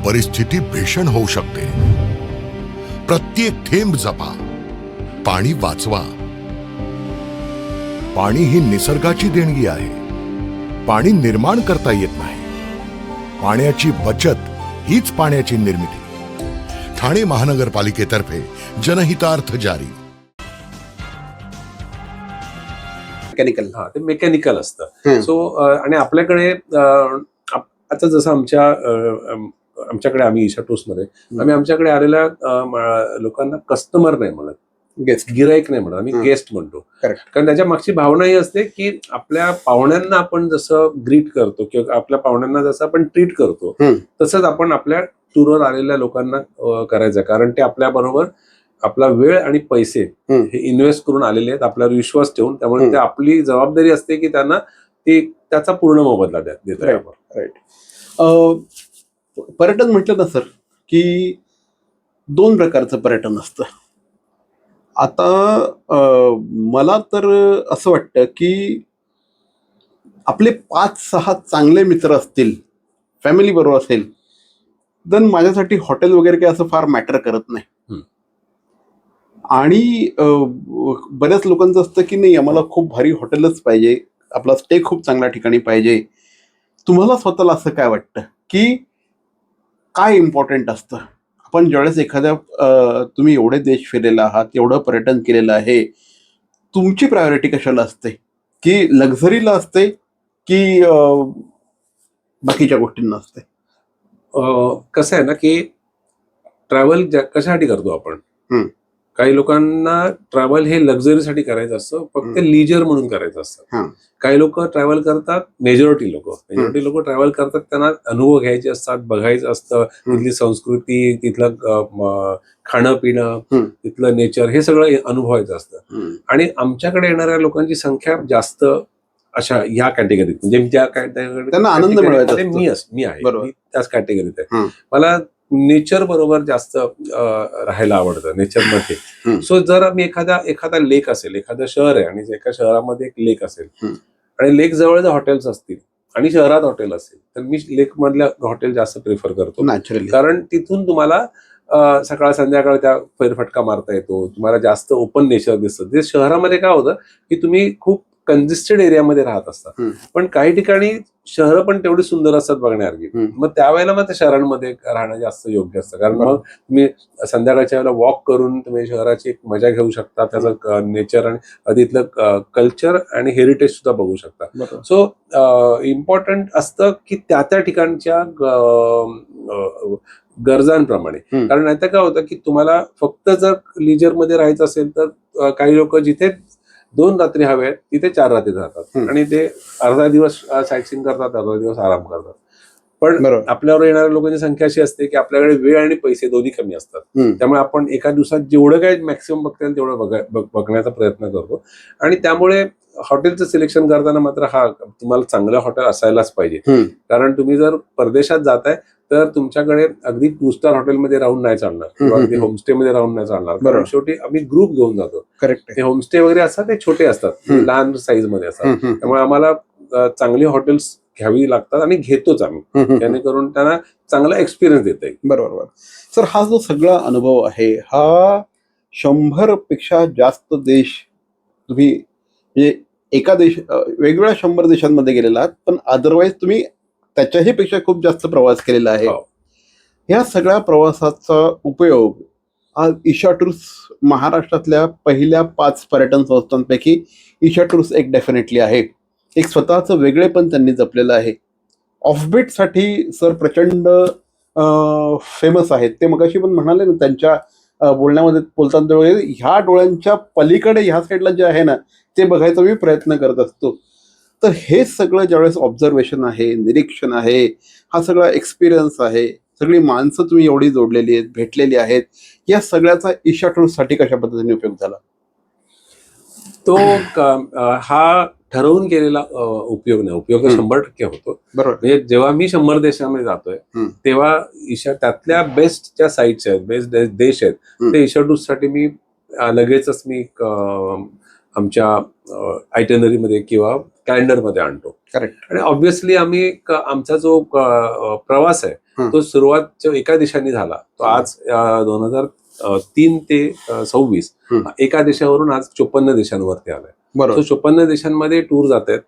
परिस्थिती भीषण होऊ शकते. प्रत्येक थेंब जपा, पाणी वाचवा. पाणी ही निसर्गाची देणगी आहे. पाणी निर्माण करता येत नाही. पाण्याची बचत हीच पाण्याची निर्मिती. ठाणे महानगरपालिकेतर्फे जनहितार्थ जारी. मेकॅनिकल. हा, ते मेकॅनिकल असतं. सो आणि आपल्याकडे आता जसं आमच्याकडे आम्ही ईशा टूर्समध्ये आमच्याकडे आलेल्या लोकांना कस्टमर नाही म्हणत, गेस्ट, गिराईक नाही म्हणत, आम्ही गेस्ट म्हणतो. कारण त्याच्या मागची भावना ही असते की आपल्या पाहुण्यांना आपण जसं ग्रीट करतो किंवा आपल्या पाहुण्यांना जसं आपण ट्रीट करतो तसंच आपण आपल्या टूरवर आलेल्या लोकांना करायचं. कारण ते आपल्या बरोबर आपला वेळ आणि पैसे हे इन्व्हेस्ट करून आलेले आहेत, आपल्यावर विश्वास ठेवून. त्यामुळे ते आपली जबाबदारी असते की त्यांना त्याचा पूर्ण मोबदला देतोय आपण. राईट. पर्यटन म्हटलं ना सर की 2 प्रकारचं पर्यटन असतं. आता मला तर असं वाटतं की आपले 5-6 चांगले मित्र असतील, फॅमिली बरोबर असेल देन माझ्यासाठी हॉटेल वगैरे काही असं फार मॅटर करत नाही. आणि बऱ्याच लोकांचं असतं की नाही आम्हाला खूप भारी हॉटेलच पाहिजे, आपला स्टे खूप चांगल्या ठिकाणी पाहिजे. तुम्हाला स्वतःला असं काय वाटतं की काय इम्पॉर्टंट असतं? आपण ज्यावेळेस तुम्ही एवढे देश फिरलेला आहात, एवढं पर्यटन केलेलं आहे, तुमची प्रायोरिटी कशाला असते? की लक्झरीला असते की बाकीच्या गोष्टींना असते? कसं आहे ना की ट्रॅव्हल कशासाठी करतो आपण? हम्म. काही लोकांना ट्रॅव्हल हे लक्झरीसाठी करायचं असतं, फक्त लीजर म्हणून करायचं असतं. हा. काही लोक ट्रॅव्हल करतात, मेजॉरिटी लोक ट्रॅव्हल करतात, त्यांना अनुभव घ्यायचे असतात, बघायचं असतं, तिथली संस्कृती, तिथलं खाणं पिणं, तिथलं नेचर, हे सगळं अनुभवायचं असतं. आणि आमच्याकडे येणाऱ्या लोकांची संख्या जास्त अशा ह्या कॅटेगरीत, म्हणजे ज्या कॅटेगरीत त्यांना आनंद मिळवायचा असतो. मी आहे, बरोबर. मी त्याच कॅटेगरीत आहे. हं. मला नेचर बरोबर जास्त राहायला आवडतं, नेचरमध्ये. सो जर मी एखादा लेक असेल, एखादं शहर आहे आणि एका शहरामध्ये एक लेक असेल आणि लेक जवळ हॉटेल्स असतील आणि शहरात हॉटेल असेल, तर मी लेक मधल्या हॉटेल जास्त प्रिफर करतो. नॅचरली. कारण तिथून तुम्हाला सकाळ संध्याकाळ त्या फेरफटका मारता येतो, तुम्हाला जास्त ओपन नेचर दिसतं. जे शहरामध्ये काय होतं की तुम्ही खूप कंजेस्टेड एरियामध्ये राहत असतात, पण काही ठिकाणी शहरं पण तेवढी सुंदर असतात बघण्यासारखी. मग त्यावेळेला मग त्या शहरांमध्ये राहणं जास्त योग्य असतं, कारण मग तुम्ही संध्याकाळच्या वेळेला वॉक करून तुम्ही शहराची एक मजा घेऊ शकता, त्याचं नेचर आणि तिथलं कल्चर आणि हेरिटेज सुद्धा बघू शकता. सो इम्पॉर्टंट असतं की त्या ठिकाणच्या गरजांप्रमाणे. कारण नाहीतर काय होतं की तुम्हाला फक्त जर लीजरमध्ये राहायचं असेल तर काही लोक जिथे 2 रात्री हवे आहेत तिथे 4 रात्री राहतात आणि ते अर्धा दिवस साईटसीइंग करतात, अर्धा दिवस आराम करतात. पण आपल्यावर येणाऱ्या लोकांची संख्या अशी असते की आपल्याकडे वेळ आणि पैसे दोन्ही कमी असतात. त्यामुळे आपण एका दिवसात जेवढं काय मॅक्सिमम बघता येईल तेवढं बघण्याचा प्रयत्न करतो. आणि त्यामुळे हॉटेलचं सिलेक्शन करताना मात्र तुम्हाला चांगलं हॉटेल असायलाच पाहिजे. कारण तुम्ही जर परदेशात जाताय तर तुमच्याकडे अगदी 2 स्टार हॉटेलमध्ये राहून नाही चालणार किंवा अगदी होमस्टे मध्ये राहून नाही चालणार. कारण शेवटी आम्ही ग्रुप घेऊन जातो. करेक्ट. ते होमस्टे वगैरे असतात, ते छोटे असतात, लहान साईज मध्ये असतात. त्यामुळे आम्हाला चांगली हॉटेल्स घ्यावी लागतात आणि घेतोच आम्ही, जेणेकरून त्यांना चांगला एक्सपिरियन्स देता येईल. बरोबर. सर, हा जो सगळा अनुभव आहे हा 100 पेक्षा जास्त देश तुम्ही म्हणजे वेगवेगळ्या 100 देशांमध्ये गेलेला आहात, पण अदरवाईज तुम्ही त्याच्याही पेक्षा खूप जास्त प्रवास केलेला आहे. या सगळ्या प्रवासाचा उपयोग आज ईशा टूर्स महाराष्ट्रातल्या पहिल्या 5 पर्यटन संस्थांपैकी ईशा टूर्स एक डेफिनेटली आहे. एक स्वतःचं वेगळेपण त्यांनी जपलेलं आहे. ऑफबीटसाठी सर प्रचंड फेमस आहेत. ते मगाशी पण म्हणाले ना, त्यांच्या बोलण्यामध्ये बोलताना ह्या डोळ्यांच्या पलीकडे ह्या साईडला जे आहे ना ते बघायचा मी प्रयत्न करत असतो. तर हे सगळं ज्यावेळेस ऑब्झर्वेशन आहे, निरीक्षण आहे, हा सगळा एक्सपिरियन्स आहे, सगळी माणसं तुम्ही एवढी जोडलेली आहेत, भेटलेली आहेत, या सगळ्याचा ईशा टूर्ससाठी कशा पद्धतीने उपयोग झाला? तो हा ठरवून केलेला उपयोग नाही, उपयोग 100% होतो. बरोबर. म्हणजे जेव्हा मी 100 देशांमध्ये जातोय तेव्हा त्यातल्या बेस्ट ज्या साईट्स आहेत, बेस्ट देश आहेत, ते ईशा टूर्स साठी मी लगेचच आमच्या आयटनरीमध्ये किंवा कॅलेंडरमध्ये आणतो. करेक्ट. आणि ऑब्व्हियसली आम्ही आमचा जो प्रवास आहे तो सुरुवात एका देशाने झाला, तो आज 2003 ते 26 एका देशावरून आज 54 देशांवरती आलाय. बरोबर. 54 देशांमध्ये टूर जात आहेत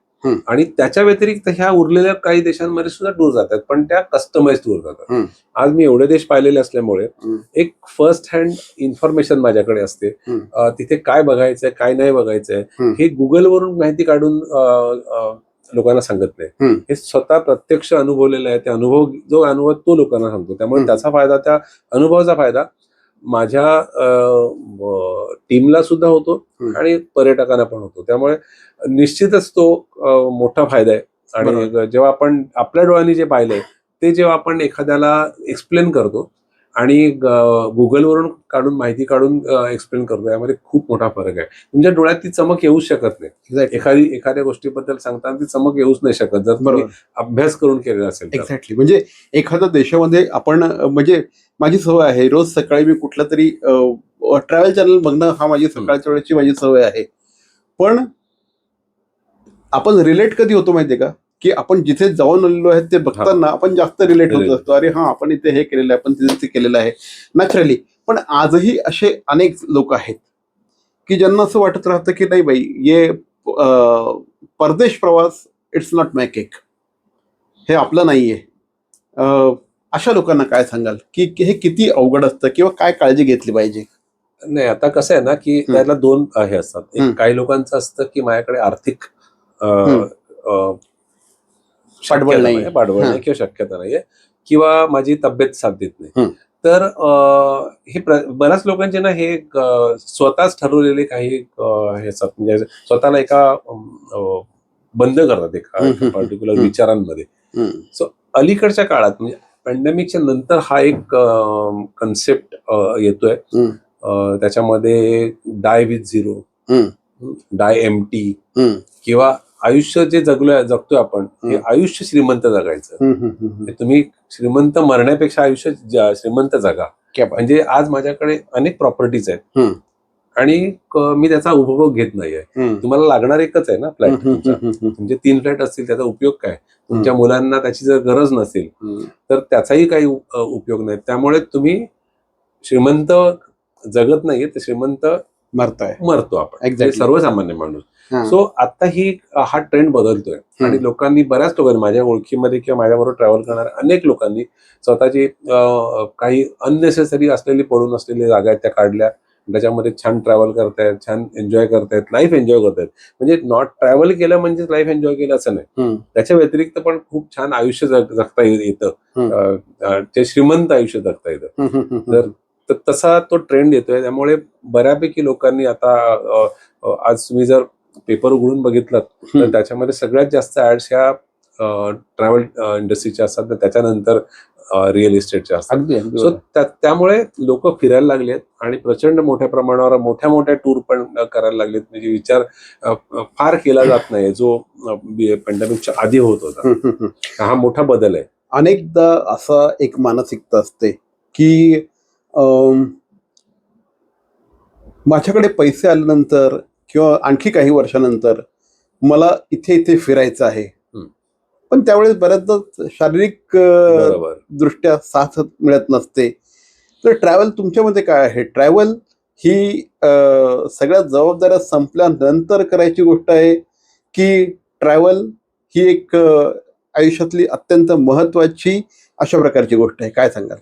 आणि त्याच्या व्यतिरिक्त ह्या उरलेल्या काही देशांमध्ये सुद्धा टूर जात आहेत, पण त्या कस्टमाइज टूर जातात. आज मी एवढे देश पाहिलेले असल्यामुळे एक फर्स्ट हँड इन्फॉर्मेशन माझ्याकडे असते. तिथे काय बघायचंय, काय नाही बघायचंय हे गुगलवरून माहिती काढून लोकांना सांगत नाही. हे स्वतः प्रत्यक्ष अनुभवलेलं आहे. जो अनुभव तो लोकांना सांगतो. त्यामुळे त्याचा फायदा, त्या अनुभवाचा फायदा माझ्या टीमला सुद्धा होतो आणि पर्यटकांना पण होतो. त्यामुळे निश्चितच तो मोठा फायदा आहे. आणि जेव्हा आपण आपल्या डोळ्यांनी जे पाहिलंय ते जेव्हा आपण एखाद्याला एक्सप्लेन करतो आणि गुगलवरून माहिती काढून एक्सप्लेन करतो, यामध्ये खूप मोठा फरक आहे. तुमच्या डोळ्यात ती चमक येऊच शकत नाही. एखाद्या गोष्टीबद्दल सांगताना ती चमक येऊच नाही शकत जर तुम्ही अभ्यास करून केलेला असेल. एक्झॅक्टली. म्हणजे एखाद्या देशामध्ये आपण, म्हणजे माझी सवय आहे रोज सकाळी मी कुठला तरी ट्रॅव्हल चॅनल बघणं, हा माझी सकाळच्या वेळेची माझी सवय आहे. पण आपण रिलेट कधी होतो माहितीये का, की आपण जिथे जाऊन आलेलो आहे ते बघताना आपण जास्त रिलेट होत असतो. अरे हा, आपण इथे हे केलेलं आहे, आपण तिथे केलेलं आहे नॅचरली. पण आजही असे अनेक लोक आहेत की ज्यांना असं वाटत राहतं की नाही बाई, ये परदेश प्रवास इट्स नॉट माय केक, हे आपलं नाहीये. अशा लोकांना काय सांगाल की हे किती अवघड असतं किंवा काय काळजी घेतली पाहिजे? नाही, आता कसं आहे ना की त्याला दोन हे असतात. एक काही लोकांचं असतं की माझ्याकडे आर्थिक पाठबळ नाही, पाठबळ नाही किंवा शक्यता नाहीये किंवा माझी तब्येत साथ देत नाही. तर हे बऱ्याच लोकांचे ना हे स्वतःच ठरवलेले काही हे असतात, म्हणजे स्वतःला एका बंद करतात एका पर्टिक्युलर विचारांमध्ये. सो अलीकडच्या काळात म्हणजे पॅन्डेमिकच्या नंतर हा एक कन्सेप्ट येतोय. त्याच्यामध्ये डाय विथ झिरो, डाय एम्प्टी, किंवा आयुष्य जे जगतोय आपण, हे आयुष्य श्रीमंत जगायचं. तुम्ही श्रीमंत मरण्यापेक्षा आयुष्य श्रीमंत जगा. म्हणजे आज माझ्याकडे अनेक प्रॉपर्टीज आहेत आणि मी त्याचा उपभोग घेत नाहीये. तुम्हाला लागणार एकच आहे ना फ्लॅट, तुमचे 3 फ्लॅट असतील त्याचा उपयोग काय? तुमच्या मुलांना त्याची जर गरज नसेल तर त्याचाही काही उपयोग नाही. त्यामुळे तुम्ही श्रीमंत जगत नाहीये, तर श्रीमंत मरतो आपण, सर्वसामान्य माणूस. सो आता हा ट्रेंड बदलतोय आणि बऱ्याच लोकांनी माझ्या ओळखीमध्ये किंवा माझ्याबरोबर ट्रॅव्हल करणाऱ्या अनेक लोकांनी स्वतःची काही अननेसेसरी असलेली पडून असलेली जागा आहेत त्या काढल्या, त्याच्यामध्ये छान ट्रॅव्हल करतायत, छान एन्जॉय करतायत, लाईफ एन्जॉय करतायत. म्हणजे नॉट ट्रॅव्हल केलं म्हणजे लाईफ एन्जॉय केलं असं नाही, त्याच्या व्यतिरिक्त पण खूप छान आयुष्य जगता येतं, ते श्रीमंत आयुष्य जगता येतं. तर तसा तो ट्रेंड येतोय. त्यामुळे बऱ्यापैकी लोकांनी आता आज तुम्ही जर पेपर उघडून बघितलं तर त्याच्यामध्ये सगळ्यात जास्त ऍड्स ह्या ट्रॅव्हल इंडस्ट्रीच्या असतात, त्याच्यानंतर रिअल इस्टेटच्या असतात. सो त्यामुळे लोक फिरायला लागलेत आणि प्रचंड मोठ्या प्रमाणावर मोठ्या मोठ्या टूर पण करायला लागलेत. म्हणजे विचार फार केला जात नाही जो पॅन्डेमिकच्या आधी होत होता. हा मोठा बदल आहे. अनेकदा असं एक मानसिकता असते की माझ्याकडे पैसे आल्यानंतर किंवा आणखी काही वर्षानंतर मला इथे इथे फिरायचं आहे, पण त्यावेळेस बऱ्याचदा शारीरिक दृष्ट्या साथ मिळत नसते. तर ट्रॅव्हल तुमच्यामध्ये काय आहे? ट्रॅव्हल ही सगळ्या जबाबदाऱ्या संपल्यानंतर करायची गोष्ट आहे की ट्रॅव्हल ही एक आयुष्यातली अत्यंत महत्वाची अशा प्रकारची गोष्ट आहे? काय सांगाल?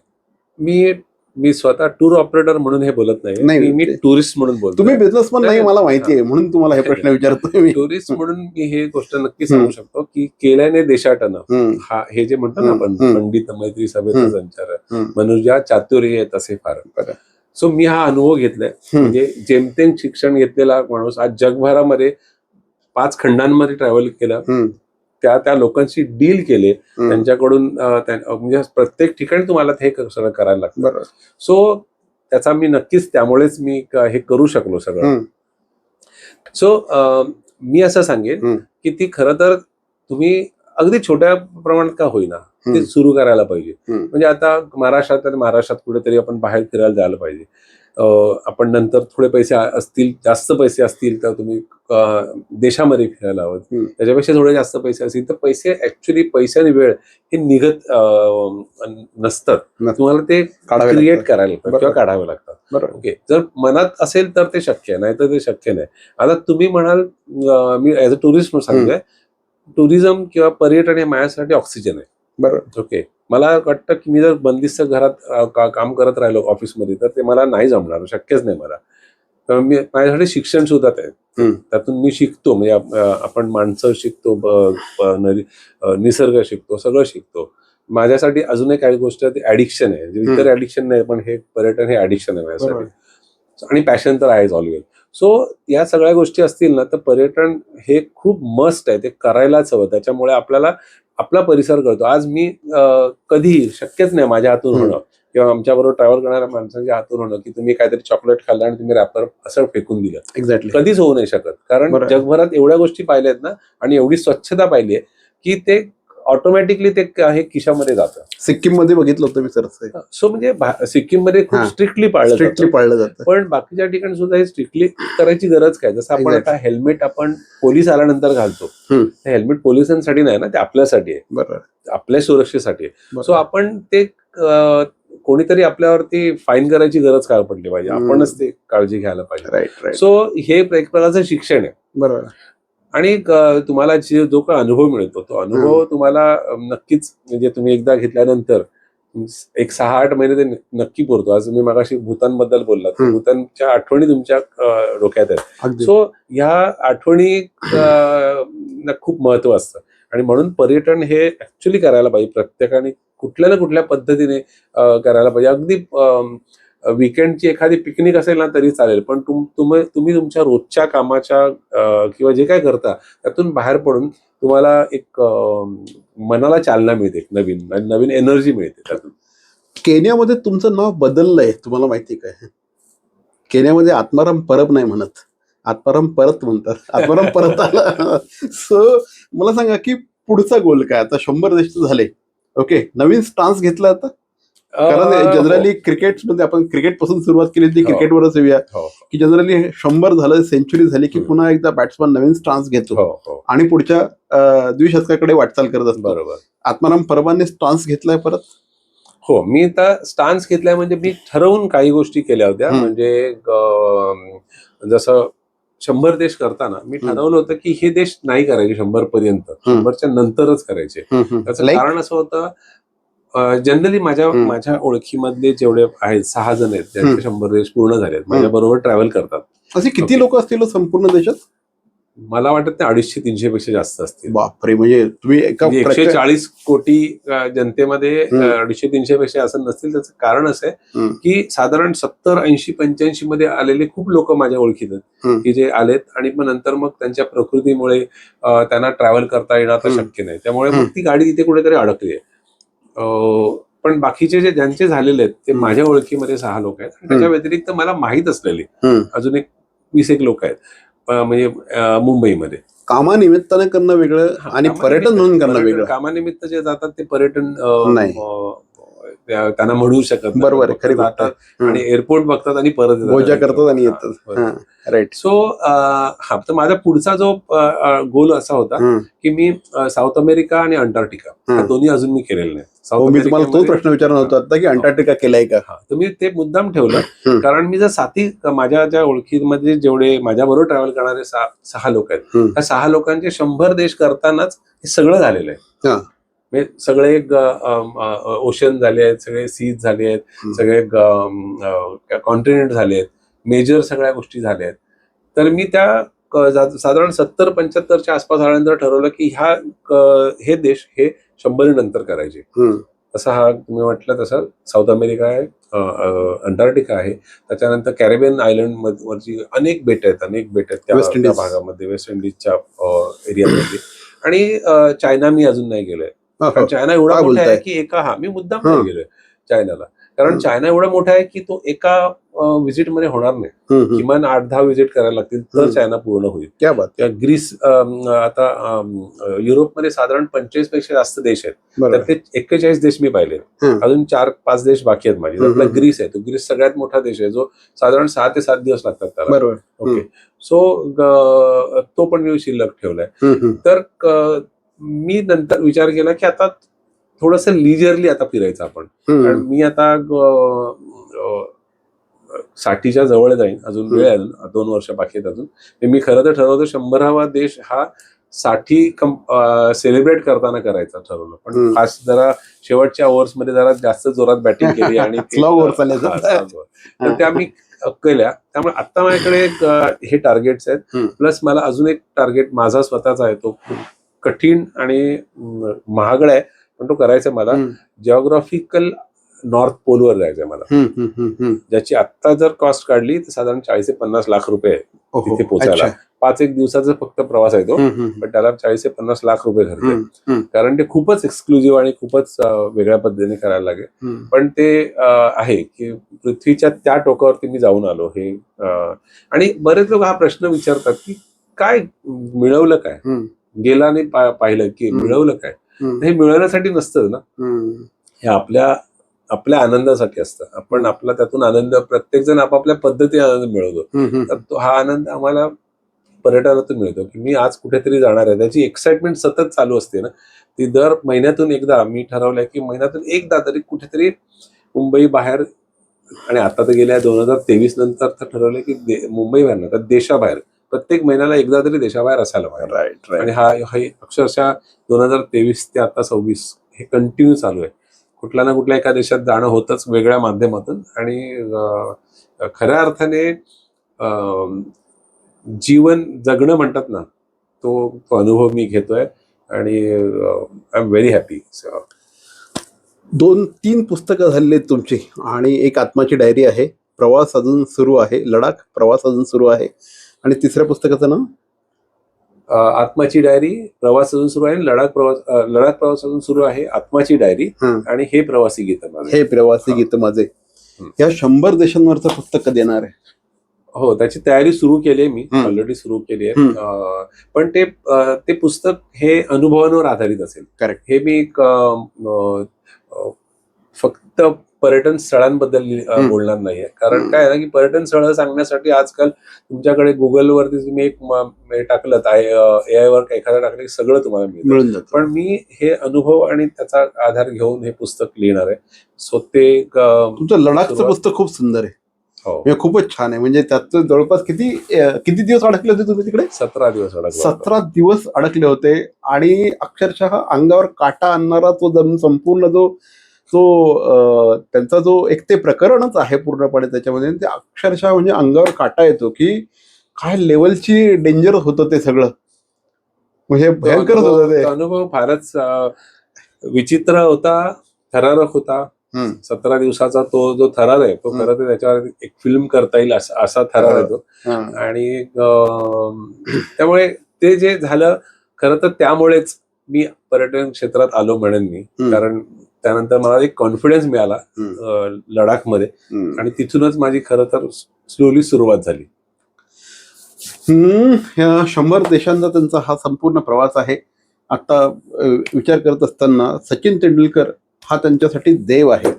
मी स्वतः टूर ऑपरेटर म्हणून हे बोलत नाही, मी टुरिस्ट म्हणून बोलतो. तुम्ही बिझनेसमॅन नाही मला माहिती आहे, म्हणून तुम्हाला हे प्रश्न विचारतोय मी. टुरिस्ट म्हणून मी हे गोष्ट नक्की सांगू शकतो की केल्याने देशाटनं, हा हे जे म्हणतो ना आपण, पंडित मैत्री सभेचा संचार, मनुष्या चातुर्य तसे फार. सो मी हा अनुभव घेतलाय. म्हणजे जेमतेम शिक्षण घेतलेला माणूस आज जगभरामध्ये 5 खंडांमध्ये ट्रॅव्हल केलं, त्या लोकांशी डील केले, त्यांच्याकडून म्हणजे प्रत्येक ठिकाणी तुम्हाला हे सगळं करायला लागतं. सो त्याचा मी नक्कीच, त्यामुळेच मी हे करू शकलो सगळं. सो मी असं सांगेन की ती खरं तर तुम्ही अगदी छोट्या प्रमाणात का होईना ते सुरू करायला पाहिजे. म्हणजे आता महाराष्ट्रात कुठेतरी आपण बाहेर फिरायला जायला पाहिजे. आपण नंतर थोडे पैसे असतील, जास्त पैसे असतील तर तुम्ही देशामध्ये फिरायला हवं. त्याच्यापेक्षा थोडे जास्त पैसे असतील तर पैसे आणि वेळ हे निघत नसतात, तुम्हाला ते क्रिएट करायला लागतात किंवा काढावे लागतात. ओके, जर मनात असेल तर ते शक्य आहे, नाही तर ते शक्य नाही. आता तुम्ही म्हणाल, मी ऍज अ टुरिस्ट सांगतोय, टुरिझम किंवा पर्यटन हे माझ्यासाठी ऑक्सिजन आहे. बरोबर. ओके, मला वाटतं की मी जर बंदिस्त घरात काम करत राहिलो ऑफिसमध्ये तर ते मला नाही जमणार, शक्यच नाही मला. माझ्यासाठी शिक्षण सुद्धा आहे, त्यातून मी शिकतो. म्हणजे आपण माणसं शिकतो, निसर्ग शिकतो, सगळं शिकतो. माझ्यासाठी अजूनही काही गोष्ट ऍडिक्शन आहे, इतर ऍडिक्शन नाही, पण हे पर्यटन हे ऍडिक्शन आहे माझ्यासाठी. आणि पॅशन तर आहेच ऑलवेज. सो या सगळ्या गोष्टी असतील ना तर पर्यटन हे खूप मस्ट आहे, ते करायलाच हवं. त्याच्यामुळे आपल्याला आपला परिसर कळतो. आज मी कधीही शक्यच नाही माझ्या हातून होणं किंवा आमच्याबरोबर ट्रॅव्हल करणाऱ्या माणसांच्या हातून होणं की तुम्ही काहीतरी चॉकलेट खाल्लं आणि तुम्ही रॅपर असं फेकून दिलं. एक्झॅक्टली, कधीच होऊ नाही शकत. कारण जगभरात एवढ्या गोष्टी पाहिल्यात ना आणि एवढी स्वच्छता पाहिली आहे की ते ऑटोमॅटिकली ते हे खिशामध्ये जातं. सिक्कीम मध्ये बघितलं होतं मी सर, सो म्हणजे सिक्कीममध्ये खूप हा. स्ट्रिक्टली पाळलं स्ट्रिक्टली जातं. पाळलं जातं. पण बाकीच्या ठिकाणी सुद्धा हे स्ट्रिक्टली करायची गरज काय? जसं आपण Exactly. आता हेल्मेट आपण पोलीस आल्यानंतर घालतो, ते हेल्मेट पोलिसांसाठी नाही ना, ते आपल्यासाठी आहे, बरोबर. आपल्या सुरक्षेसाठी आहे. बरोबर. सो आपण ते कोणीतरी आपल्यावरती फाईन करायची गरज काय पडली पाहिजे, आपणच ते काळजी घ्यायला पाहिजे. Right right. सो हे एक प्रकारचं शिक्षण आहे. बरोबर. आणि तुम्हाला जो काय अनुभव मिळतो तो अनुभव तुम्हाला नक्कीच म्हणजे तुम्ही एकदा घेतल्यानंतर एक 6-8 महिने ते नक्की पुरतो. आज तुम्ही मगाशी भूतानबद्दल बोललात, भूतानच्या आठवणी तुमच्या डोक्यात आहेत. अगदी. सो ह्या आठवणी खूप महत्व असतं आणि म्हणून पर्यटन हे ऍक्च्युली करायला पाहिजे प्रत्येकाने, कुठल्या ना कुठल्या पद्धतीने करायला पाहिजे. अगदी वीकेंडची एखादी पिकनिक असेल ना तरी चालेल, पण तुम्ही तुमच्या रोजच्या कामाच्या किंवा जे काय करता त्यातून बाहेर पडून तुम्हाला एक मनाला चालना मिळते, नवीन एनर्जी मिळते त्यातून. केनियामध्ये तुमचं नाव बदललंय, तुम्हाला माहिती काय? केनियामध्ये आत्माराम परब नाही म्हणत, आत्माराम परत म्हणतात. आत्माराम परत आला. सो मला सांगा की पुढचा गोल काय? आता 100 देश झाले, ओके, नवीन स्टान्स घेतला आता? कारण जनरली क्रिकेटमध्ये आपण क्रिकेट पासून सुरुवात केली होती, क्रिकेटवरच येऊया की जनरली 100 झालं, सेंचुरी झाली की पुन्हा एकदा बॅट्समन नवीन स्टान्स घेतो आणि पुढच्या द्विशतकाकडे वाटचाल करत असतो. बरोबर. आत्माराम परबांनी स्टान्स घेतलाय परत? हो, मी आता स्टान्स घेतलाय म्हणजे मी ठरवून काही गोष्टी केल्या होत्या. म्हणजे जसं 100 देश करताना मी ठरवलं होतं की हे देश नाही करायचे 100 पर्यंत, 100च्या नंतरच करायचे. त्याचं कारण असं होतं, जनरली माझ्या ओळखीमधले जेवढे आहेत 6 जण आहेत ज्यांचे 100 देश पूर्ण झाले आहेत, माझ्या बरोबर ट्रॅव्हल करतात. असे किती लोक असतील संपूर्ण देशात? मला वाटत ते 250-300 पेक्षा जास्त असतील. बापरे, म्हणजे तुम्ही एका 140 कोटी जनतेमध्ये 250-300 पेक्षा असं नसतील. त्याचं कारण असं आहे की साधारण 70-80-85 मध्ये आलेले खूप लोक माझ्या ओळखीत आहेत की जे आलेत आणि मग नंतर मग त्यांच्या प्रकृतीमुळे त्यांना ट्रॅव्हल करता येणं आता शक्य नाही, त्यामुळे मग ती गाडी इथे कुठेतरी अडकली आहे. पण बाकीचे ज्यांचे झालेले आहेत ते माझ्या ओळखीमध्ये 6 लोक आहेत आणि त्याच्या व्यतिरिक्त मला माहीत असलेले अजून एक 20 लोक आहेत, म्हणजे मुंबईमध्ये. कामानिमित्ताने करणं वेगळं आणि पर्यटन म्हणून करणं वेगळं. कामानिमित्त जे जातात ते पर्यटन नाही, त्यांना म्हणू शकत नाही. बरोबर आहे, खरी गोष्ट जातात आणि एअरपोर्ट बघतात आणि परत बोजा करतात आणि येतात. राईट. सो हा तर माझा पुढचा जो गोल असा होता की मी साऊथ अमेरिका आणि अंटार्क्टिका दोन्ही अजून मी केलेले नाही. मी तुम्हाला तोच प्रश्न विचारणार होता आता की अंटार्क्टिका केलाय का? तर मी ते मुद्दाम ठेवलं कारण मी जर माझ्या ज्या ओळखीमध्ये जेवढे माझ्याबरोबर ट्रॅव्हल करणारे 6 लोक आहेत, त्या 6 लोकांचे 100 देश करतानाच हे सगळं झालेलं आहे. सगळे ओशन झाले आहेत, सगळे सीज झाले आहेत, सगळे कॉन्टिनेंट झाले आहेत, मेजर सगळ्या गोष्टी झाल्या आहेत. तर मी त्या साधारण 70-75च्या आसपास आल्यानंतर ठरवलं की हे देश हे 100 नंतर करायचे. तसा हा तुम्ही म्हटलं तसं साऊथ अमेरिका आहे, अंटार्क्टिका आहे, त्याच्यानंतर कॅरेबियन आयलंड वरची अनेक बेट आहेत त्या भागामध्ये, वेस्ट इंडिजच्या एरियामध्ये, आणि चायना मी अजून नाही गेलोय. कारण चायना एवढा मोठा आहे की मी मुद्दाम नाही गेलोय चायनाला, कारण चायना एवढा मोठा आहे की तो एका व्हिजिट मध्ये होणार नाही, किमान 8-10 व्हिजिट करायला लागतील तर चायना पूर्ण होईल. क्या बात. ग्रीस, आता युरोपमध्ये साधारण 25 पेक्षा जास्त देश आहेत, तर ते 41 देश मी पाहिले, अजून 4-5 देश बाकी आहेत माझे. त्यातला ग्रीस आहे, तो ग्रीस सगळ्यात मोठा देश आहे जो साधारण 6 ते 7 दिवस लागतात त्याला. बरोबर. ओके, सो तो पण मी शिल्लक ठेवलाय. तर मी नंतर विचार केला की आता थोडस लिजरली आता फिरायचं आपण, कारण मी आता 60च्या जवळ जाईन, अजून वेळ आहे, 2 वर्ष बाकी आहेत अजून. मी खरं तर ठरवतो 100वा देश हा 60 सेलिब्रेट करताना करायचा ठरवलं, पण खास जरा शेवटच्या ओव्हर्स मध्ये जरा जास्त जोरात बॅटिंग केली आणि तर त्या मी केल्या. त्यामुळे आता माझ्याकडे हे टार्गेट्स आहेत, प्लस मला अजून एक टार्गेट माझा स्वतःचा आहे, तो कठीण आणि महागडा आहे पण तो करायचा मला. जिओग्राफिकल नॉर्थ पोलवर जायचंय मला, ज्याची आत्ता जर कॉस्ट काढली तर साधारण 40 ते 50 लाख रुपये तिथे पोहोचायला. 5-1 दिवसाचा फक्त प्रवास आहे तो, पण त्याला 40 ते 50 लाख रुपये खर्च आहे, कारण ते खूपच एक्सक्लुझिव्ह आणि खूपच वेगळ्या पद्धतीने करायला लागेल. पण ते आहे की पृथ्वीच्या त्या टोकावरती मी जाऊन आलो हे. आणि बरेच लोक हा प्रश्न विचारतात की काय मिळवलं काय, गेला आणि पाहिलं की मिळवलं काय. हे मिळवण्यासाठी नसतं ना, हे आपल्या आनंदासाठी असतं. आपण आपला त्यातून आनंद, प्रत्येक जण आपापल्या पद्धतीने आनंद मिळवतो. तर हा आनंद आम्हाला पर्यटनातून मिळतो, की मी आज कुठेतरी जाणार आहे, त्याची एक्साइटमेंट सतत चालू असते ना. ती दर महिन्यातून एकदा मी ठरवलंय की महिन्यातून एकदा तरी कुठेतरी मुंबई बाहेर, आणि आता तर गेल्या 2023 नंतर तर ठरवलंय की मुंबई बाहेर ना तर देशाबाहेर प्रत्येक महिन्याला एकदा तरी देशाबाहेर असायला पाहिजे. राईट आणि हे अक्षरशः 2023 ते आता 26 हे कंटिन्यू चालू आहे. कुठल्या ना कुठल्या एका देशात जाणं होतच वेगळ्या माध्यमातून. आणि खऱ्या अर्थाने जीवन जगणं म्हणतात ना, तो अनुभव मी घेतोय आणि आय एम व्हेरी हॅपी. 2-3 पुस्तकं झालेली आहेत तुमची, आणि एक आत्माची डायरी आहे, प्रवास अजून सुरू आहे, लडाख प्रवास अजून सुरू आहे, आणि तिसऱ्या पुस्तकाचं नाव आत्माची डायरी, प्रवास अजून सुरू आहे, लडाख प्रवास अजून सुरू आहे, आत्माची डायरी, आणि हे प्रवासी गीत माझे. हे प्रवासी गीत माझे. या 100 देशांवरचं पुस्तक कधी येणार आहे? हो, त्याची तयारी सुरू केली आहे मी, ऑलरेडी सुरू केली आहे. पण ते पुस्तक हे अनुभवांवर आधारित असेल. करेक्ट. हे मी फक्त पर्यटन स्थळांबद्दल बोलणार नाहीये. कारण काय आहे ना, की पर्यटन स्थळं सांगण्यासाठी आजकाल तुमच्याकडे गुगलवरती तुम्ही एक टाकलं, AI वर एखादा टाकलं की सगळं तुम्हाला मिळतं. मिळून जातं. पण मी हे अनुभव आणि त्याचा आधार घेऊन हे पुस्तक लिहिणार आहे. सो ते तुमचं लडाखचं पुस्तक खूप सुंदर आहे. हो, म्हणजे खूपच छान आहे. म्हणजे त्यात जवळपास किती दिवस अडकले होते तुम्ही तिकडे? 17 दिवस अडकलो. 17 दिवस अडकले होते, आणि अक्षरशः अंगावर काटा आणणारा तो संपूर्ण त्यांचा जो एक ते प्रकरणच आहे पूर्णपणे त्याच्यामध्ये, ते अक्षरशः म्हणजे अंगावर काटा येतो की काय लेवलची डेंजर होतं ते सगळं. म्हणजे भयंकरच होतं ते. तो अनुभव फारच विचित्र होता, थरारक होता. 17 दिवसाचा तो जो थरार आहे तो खरं तर त्याच्यावर एक फिल्म करता येईल असा थरार आहे तो. आणि त्यामुळे ते जे झालं, खरं तर त्यामुळेच मी पर्यटन क्षेत्रात आलो म्हणेन मी. कारण त्यानंतर मला एक कॉन्फिडन्स मिळाला लडाखमध्ये, आणि तिथूनच माझी खरं तर स्लोली सुरुवात झाली. ह्या 100 देशांचा त्यांचा हा संपूर्ण प्रवास आहे. आता विचार करत असताना सचिन तेंडुलकर हा त्यांच्यासाठी देव आहे.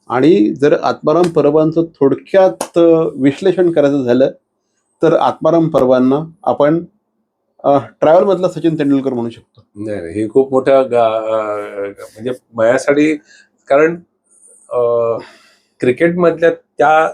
आणि जर आत्माराम परबांचं थोडक्यात विश्लेषण करायचं झालं तर आत्माराम परबांना आपण ट्रॅव्हल मधला सचिन तेंडुलकर म्हणू शकतो. नाही, हे खूप मोठं म्हणजे माझ्यासाठी, कारण क्रिकेटमधल्या त्या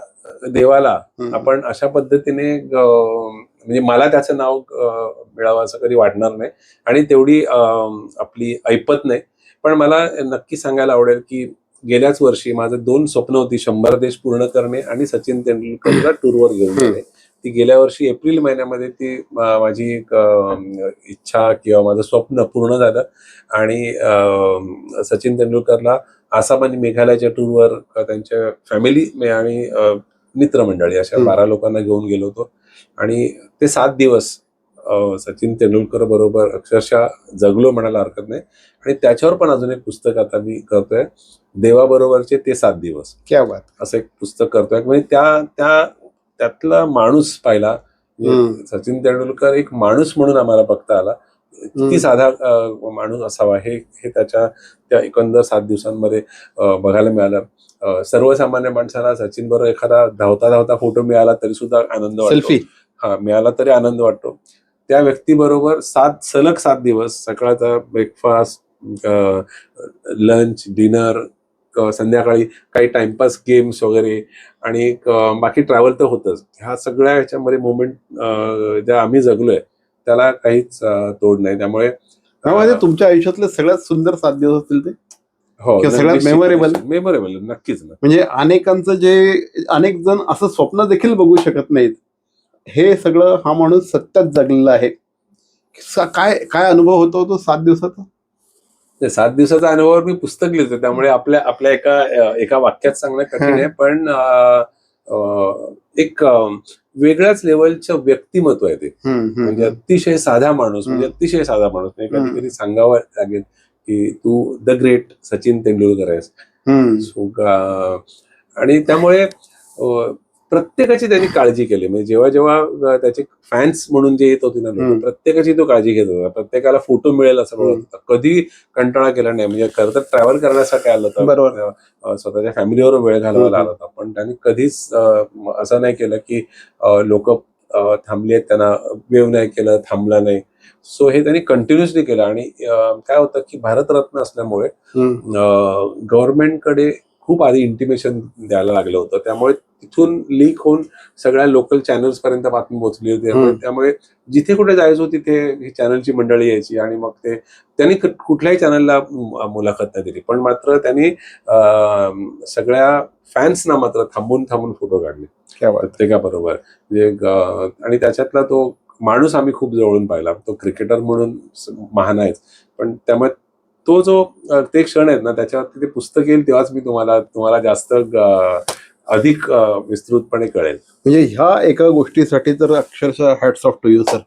देवाला आपण अशा पद्धतीने म्हणजे मला त्याचं नाव मिळावं असं कधी वाटणार नाही, आणि तेवढी आपली ऐपत नाही. पण मला नक्की सांगायला आवडेल की गेल्याच वर्षी माझं 2 स्वप्न होती, 100 देश पूर्ण करणे आणि सचिन तेंडुलकरला टूरवर घेऊन जाणे. ती गेल्या वर्षी एप्रिल महिन्यामध्ये ती माझी एक इच्छा किंवा माझं स्वप्न पूर्ण झालं. आणि सचिन तेंडुलकरला आसाम आणि मेघालयाच्या टूरवर त्यांच्या फॅमिली आणि मित्रमंडळी अशा 12 लोकांना घेऊन गेलो होतो. आणि ते 7 दिवस सचिन तेंडुलकर बरोबर अक्षरशः जगलो म्हणायला हरकत नाही. आणि त्याच्यावर पण अजून एक पुस्तक आता मी करतोय, देवाबरोबरचे ते 7 दिवस. क्या बात. असं एक पुस्तक करतोय. म्हणजे त्यातला माणूस पाहिला, सचिन तेंडुलकर एक माणूस म्हणून आम्हाला बघता आला. किती साधा माणूस असावा हे त्या एकंदर 7 दिवसांमध्ये बघायला मिळालं. सर्वसामान्य माणसाला सचिन बरोबर एखादा धावता फोटो मिळाला तरी सुद्धा आनंद वाटतो. सेल्फी मिळाला तरी आनंद वाटतो. त्या व्यक्तीबरोबर सलग 7 दिवस, सकाळचा ब्रेकफास्ट, लंच, डिनर, संध्याकाळी काही टाइमपास गेम्स वगैरे, आणि बाकी ट्रॅव्हल तर होतच. ह्या सगळ्या ह्याच्यामध्ये मोमेंट ज्या आम्ही जगलोय त्याला काहीच तोड नाही. त्यामुळे तुमच्या आयुष्यातले सगळ्यात सुंदर 7 दिवस असतील ते. हो, सगळ्यात मेमोरेबल नक्कीच ना. म्हणजे अनेक जण असं स्वप्न देखील बघू शकत नाहीत. हे सगळं हा माणूस सत्यात जगलेला आहे. काय अनुभव होतो तो 7 दिवसाचा? 7 दिवसाचा अनुभवावर मी पुस्तक लिहितो, त्यामुळे आपल्या एका वाक्यात सांगणं कठीण आहे. पण एक वेगळ्याच लेवलचं व्यक्तिमत्व आहे ते. म्हणजे अतिशय साधा माणूस, नाही कधी सांगावं लागेल की तू द ग्रेट सचिन तेंडुलकर आहेस. आणि त्यामुळे प्रत्येकाची त्यांनी काळजी केली. म्हणजे जेव्हा जेव्हा त्याचे फॅन्स म्हणून जे येत होते ना लोक, प्रत्येकाची तो काळजी घेत होता. प्रत्येकाला फोटो मिळेल असं बघत होता. कधी कंटाळा केला नाही. म्हणजे खरं तर ट्रॅव्हल करण्यासाठी आलं होतं, स्वतःच्या फॅमिलीवर वेळ घालवायला आला होता, पण त्यांनी कधीच असं नाही केलं की लोक थांबले आहेत त्यांना वेव नाही केलं, थांबला नाही. सो हे त्यांनी कंटिन्युअसली केलं. आणि काय होतं की भारतरत्न असल्यामुळे गव्हर्नमेंटकडे खूप आधी इंटिमेशन द्यायला लागलं होतं. त्यामुळे तिथून लीक होऊन सगळ्या लोकल चॅनल्स पर्यंत बातमी पोहोचली होती. त्यामुळे जिथे कुठे जायचो तिथे ही चॅनलची मंडळी यायची आणि मग त्यांनी कुठल्याही चॅनलला मुलाखत नाही दिली, पण मात्र त्यांनी सगळ्या फॅन्सना मात्र थांबून फोटो काढले प्रत्येकाबरोबर. म्हणजे आणि त्याच्यातला तो माणूस आम्ही खूप जवळून पाहिला. तो क्रिकेटर म्हणून महान आहेच, पण त्यामुळे तो जो ते क्षण आहेत ना, त्याच्यावरती ते पुस्तक येईल तेव्हाच मी तुम्हाला जास्त अधिक विस्तृतपणे कळेल. म्हणजे ह्या एका गोष्टीसाठी तर अक्षरशः hats off to you sir.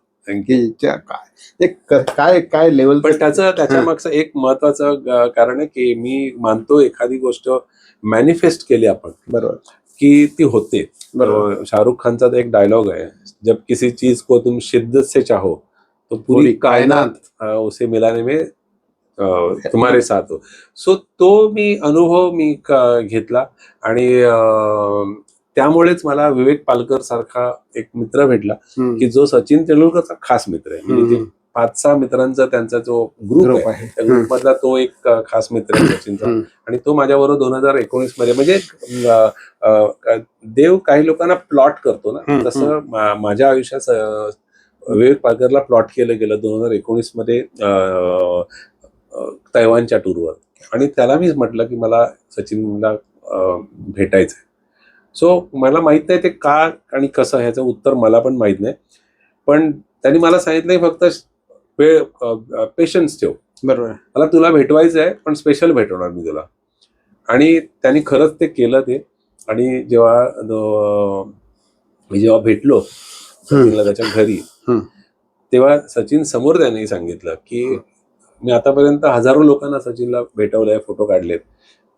काय लेवल. पण त्याच्या मागचं एक महत्वाचं कारण आहे की मी मानतो एखादी गोष्ट मॅनिफेस्ट केली आपण, बरोबर, की ती होते. शाहरुख खानचा एक डायलॉग आहे, जब किसी चीज को तुम शिद्दत से चाहो तो पूरी कायनात उसे मिलाने में तुम्हारे साथ हो. सो तो अनुभव मी घेतला. आणि त्यामुळेच मला विवेक पालकर सारखा एक मित्र भेटला की जो सचिन तेंडुलकरचा खास मित्र आहे. म्हणजे 5-6 मित्रांचा त्यांचा जो ग्रुप आहे, त्या ग्रुपमधला तो एक खास मित्र आहे सचिनचा. आणि तो माझ्याबरोबर 2019 मध्ये, म्हणजे देव काही लोकांना प्लॉट करतो ना, तसं माझ्या आयुष्यात विवेक पालकरला प्लॉट केलं गेलं 2019 मध्ये तैवानच्या टूरवर. आणि त्याला मीच म्हटलं की मला सचिनला भेटायचंय. सो मला माहित नाही ते का आणि कसं, ह्याचं उत्तर मला पण माहित नाही, पण त्यांनी मला सांगितलंय फक्त पेशन्स ठेव. बरोबर, मला तुला भेटवायचं आहे, पण स्पेशल भेटवणार मी तुला. आणि त्यांनी खरंच ते केलं ते. आणि जेव्हा भेटलो सचिनला त्याच्या घरी, तेव्हा सचिन समोर त्यांनी सांगितलं की मी आतापर्यंत हजारो लोकांना सचिनला भेटवलंय, फोटो काढलेत,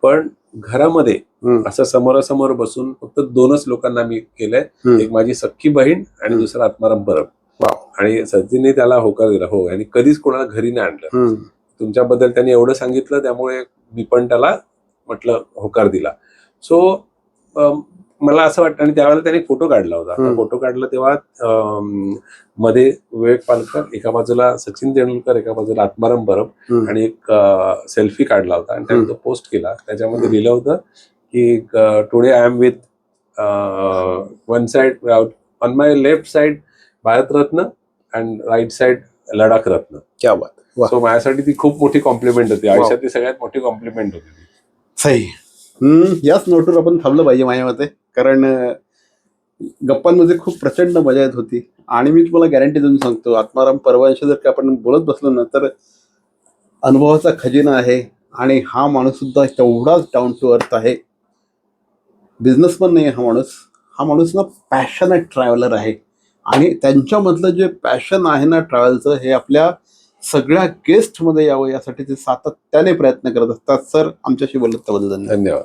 पण घरामध्ये असं समोरासमोर बसून फक्त 2च लोकांना मी केलंय, एक माझी सख्खी बहीण आणि दुसरा आत्माराम परब. आणि सचिनने त्याला होकार दिला, हो, आणि कधीच कोणाला घरी नाही आणलं. तुमच्याबद्दल त्यांनी एवढं सांगितलं, त्यामुळे मी पण त्याला म्हटलं होकार दिला. सो मला असं वाटतं. आणि त्यावेळेला त्यांनी फोटो काढला होता. फोटो काढला तेव्हा मध्ये विवेक पालकर एका बाजूला, सचिन तेंडुलकर एका बाजूला, आत्माराम परब, आणि एक सेल्फी काढला होता आणि त्यांनी तो पोस्ट केला. त्याच्यामध्ये लिहिलं होतं की today I am with one side, on my left side Bharat Ratna and right side Ladakh Ratna. क्या बात. सो माझ्यासाठी ती खूप मोठी कॉम्प्लिमेंट होती, आयुष्यातली सगळ्यात मोठी कॉम्प्लिमेंट होती. सही. याच नोटवर आपण थांबलं पाहिजे माझ्या मते, कारण गप्पांमध्ये खूप प्रचंड मजा येत होती. आणि मी तुम्हाला गॅरंटी देऊन सांगतो, आत्माराम परवांशी जर का आपण बोलत बसलो ना, तर अनुभवाचा खजिना आहे. आणि हा माणूस सुद्धा तेवढाच डाऊन टू अर्थ आहे. बिझनेसमन नाही हा माणूस ना पॅशनेट ट्रॅव्हलर आहे. आणि त्यांच्यामधलं जे पॅशन आहे ना ट्रॅव्हलचं, हे आपल्या सगळ्या गेस्टमध्ये यावं यासाठी ते सातत्याने प्रयत्न करत असतात. सर, आमच्याशी बोलत त्याबद्दल धन्यवाद.